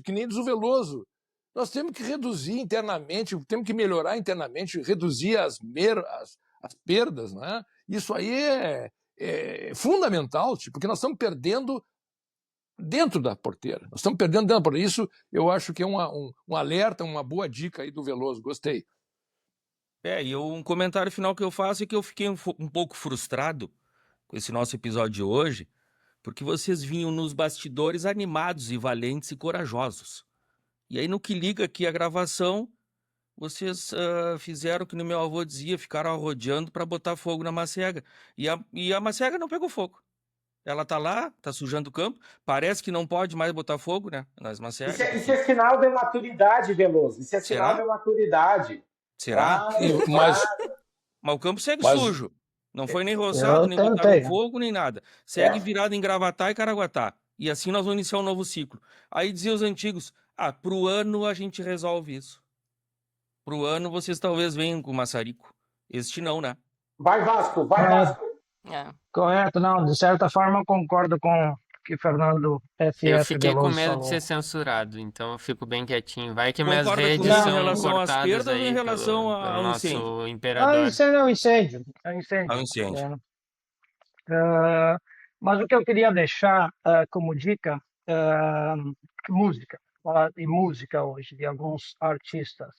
que nem diz o Veloso. Nós temos que reduzir internamente, temos que melhorar internamente, reduzir as perdas, né? Isso aí é fundamental, porque nós estamos perdendo dentro da porteira. Nós estamos perdendo dentro da porteira. Isso eu acho que é um alerta, uma boa dica aí do Veloso. Gostei. E um comentário final que eu faço é que eu fiquei um pouco frustrado com esse nosso episódio de hoje, porque vocês vinham nos bastidores animados e valentes e corajosos. E aí, no que liga aqui a gravação, vocês fizeram o que meu avô dizia, ficaram rodeando para botar fogo na macega. E a macega não pegou fogo. Ela tá lá, tá sujando o campo, parece que não pode mais botar fogo, né, nas macegas. Isso é sinal de maturidade, Veloso. Isso é Será? sinal de maturidade. Será? Mas o campo segue sujo. Não foi nem roçado, nem botado fogo, nem nada. Segue virado em Gravatá e Caraguatá. E assim nós vamos iniciar um novo ciclo. Aí diziam os antigos, pro ano a gente resolve isso. Pro ano vocês talvez venham com o maçarico. Este não, né? Vai Vasco, vai Vasco. Correto, não, de certa forma eu concordo com o que Fernando Eu FF fiquei com Veloso medo de falou. ser censurado, então eu fico bem quietinho. Vai que minhas Concorda redes comigo em Não, relação às cortadas perdas ou em aí relação pelo ao incêndio? nosso não, imperador. isso é um incêndio. É um Ao incêndio. incêndio. Ah, mas o que eu queria deixar como dica, música, falar de música hoje, de alguns artistas.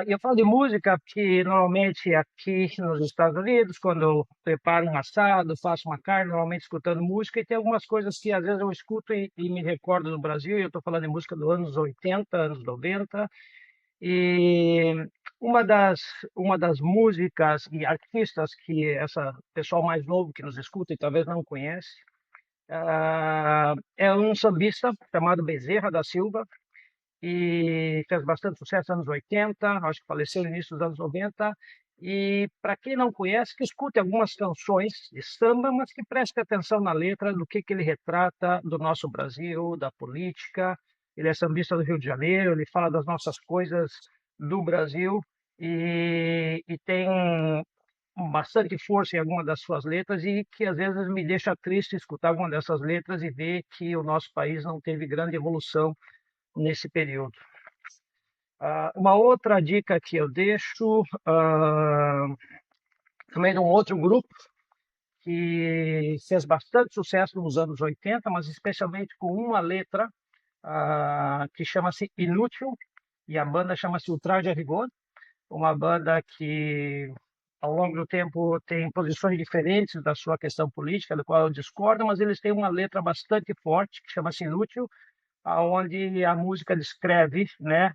Eu falo de música porque normalmente aqui nos Estados Unidos, quando eu preparo um assado, faço uma carne, normalmente escutando música, e tem algumas coisas que às vezes eu escuto e me recordo do Brasil, e eu estou falando de música dos anos 80, anos 90, e uma das músicas e artistas que essa pessoal mais novo que nos escuta e talvez não conhece, é um sambista chamado Bezerra da Silva, e fez bastante sucesso nos anos 80, acho que faleceu no início dos anos 90. E para quem não conhece, que escute algumas canções de samba, mas que preste atenção na letra, do que ele retrata do nosso Brasil, da política. Ele é sambista do Rio de Janeiro, ele fala das nossas coisas do Brasil e tem bastante força em alguma das suas letras e que às vezes me deixa triste escutar alguma dessas letras e ver que o nosso país não teve grande evolução nesse período. Uma outra dica que eu deixo, também de um outro grupo que fez bastante sucesso nos anos 80, mas especialmente com uma letra que chama-se Inútil, e a banda chama-se Ultraje a Rigor, uma banda que ao longo do tempo tem posições diferentes da sua questão política, do qual eu discordo, mas eles têm uma letra bastante forte que chama-se Inútil, onde a música descreve, né,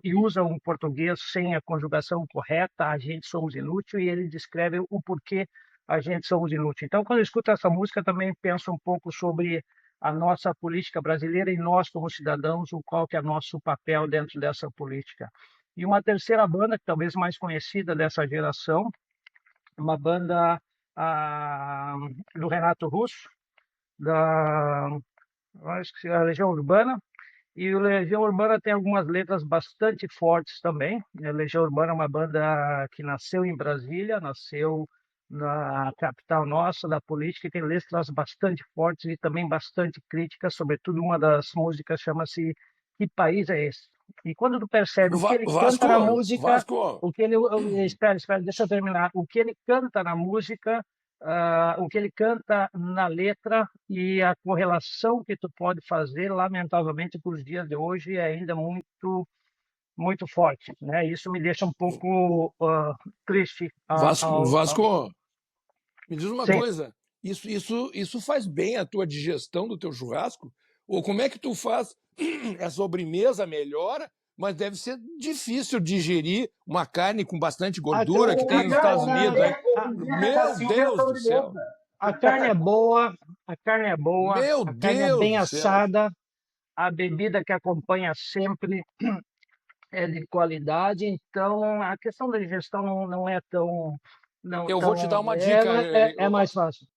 e usa um português sem a conjugação correta, a gente somos inútil, e ele descreve o porquê a gente somos inútil. Então, quando eu escuto essa música, também penso um pouco sobre a nossa política brasileira e nós, como cidadãos, o qual que é nosso papel dentro dessa política. E uma terceira banda, que talvez mais conhecida dessa geração, uma banda do Renato Russo, acho que a Legião Urbana, e o Legião Urbana tem algumas letras bastante fortes também. A Legião Urbana é uma banda que nasceu em Brasília, nasceu na capital nossa da política, e tem letras bastante fortes e também bastante críticas, sobretudo uma das músicas chama-se Que País é Esse? E quando tu percebe o que ele canta na música, o que ele espera, deixa eu terminar. O que ele canta na música, o que ele canta na letra e a correlação que tu pode fazer, lamentavelmente, para os dias de hoje é ainda muito muito forte, né? Isso me deixa um pouco triste. Vasco, me diz uma Sim. coisa, isso faz bem a tua digestão do teu churrasco? Ou como é que tu faz a sobremesa melhora, mas deve ser difícil digerir uma carne com bastante gordura que tem nos Estados Unidos, hein? Meu Deus do céu! A carne é boa, a carne é bem assada, a bebida que acompanha sempre é de qualidade, então a questão da digestão não é tão... Eu vou te dar uma dica. É mais fácil.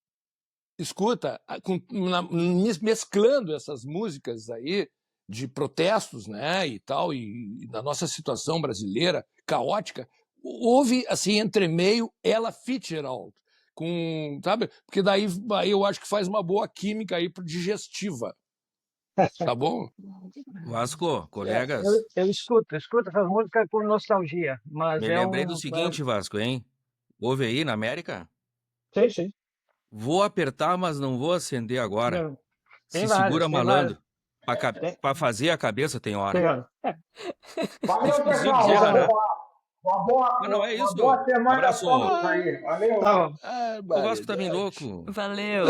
Escuta, mesclando essas músicas aí de protestos, né, e tal, e da nossa situação brasileira caótica, houve assim entre meio Ella Fitzgerald, sabe? Porque daí eu acho que faz uma boa química aí digestiva. Tá bom? Vasco, colegas. Eu escuto essas músicas com nostalgia, mas Me lembrei do seguinte, Vasco, hein? Ouve aí na América? Sim. Vou apertar, mas não vou acender agora. Não. Se segura, malandro. Pra fazer a cabeça tem hora. Valeu, pessoal. Uma boa, não é isso. Uma boa semana. Abraço. Aí. Valeu. O Vasco tá bem louco. Valeu.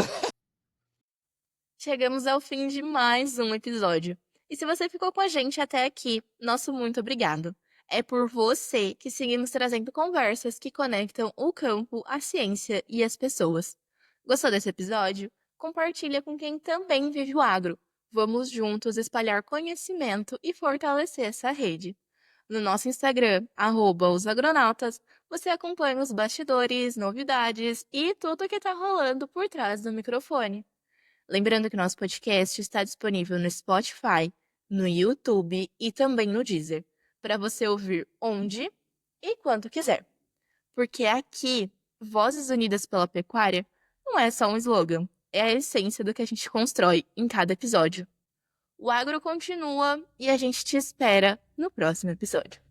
Chegamos ao fim de mais um episódio. E se você ficou com a gente até aqui, nosso muito obrigado. É por você que seguimos trazendo conversas que conectam o campo, a ciência e as pessoas. Gostou desse episódio? Compartilha com quem também vive o agro. Vamos juntos espalhar conhecimento e fortalecer essa rede. No nosso Instagram, @osagronautas, você acompanha os bastidores, novidades e tudo que está rolando por trás do microfone. Lembrando que nosso podcast está disponível no Spotify, no YouTube e também no Deezer, para você ouvir onde e quando quiser. Porque aqui, Vozes Unidas pela Pecuária não é só um slogan, é a essência do que a gente constrói em cada episódio. O agro continua e a gente te espera no próximo episódio.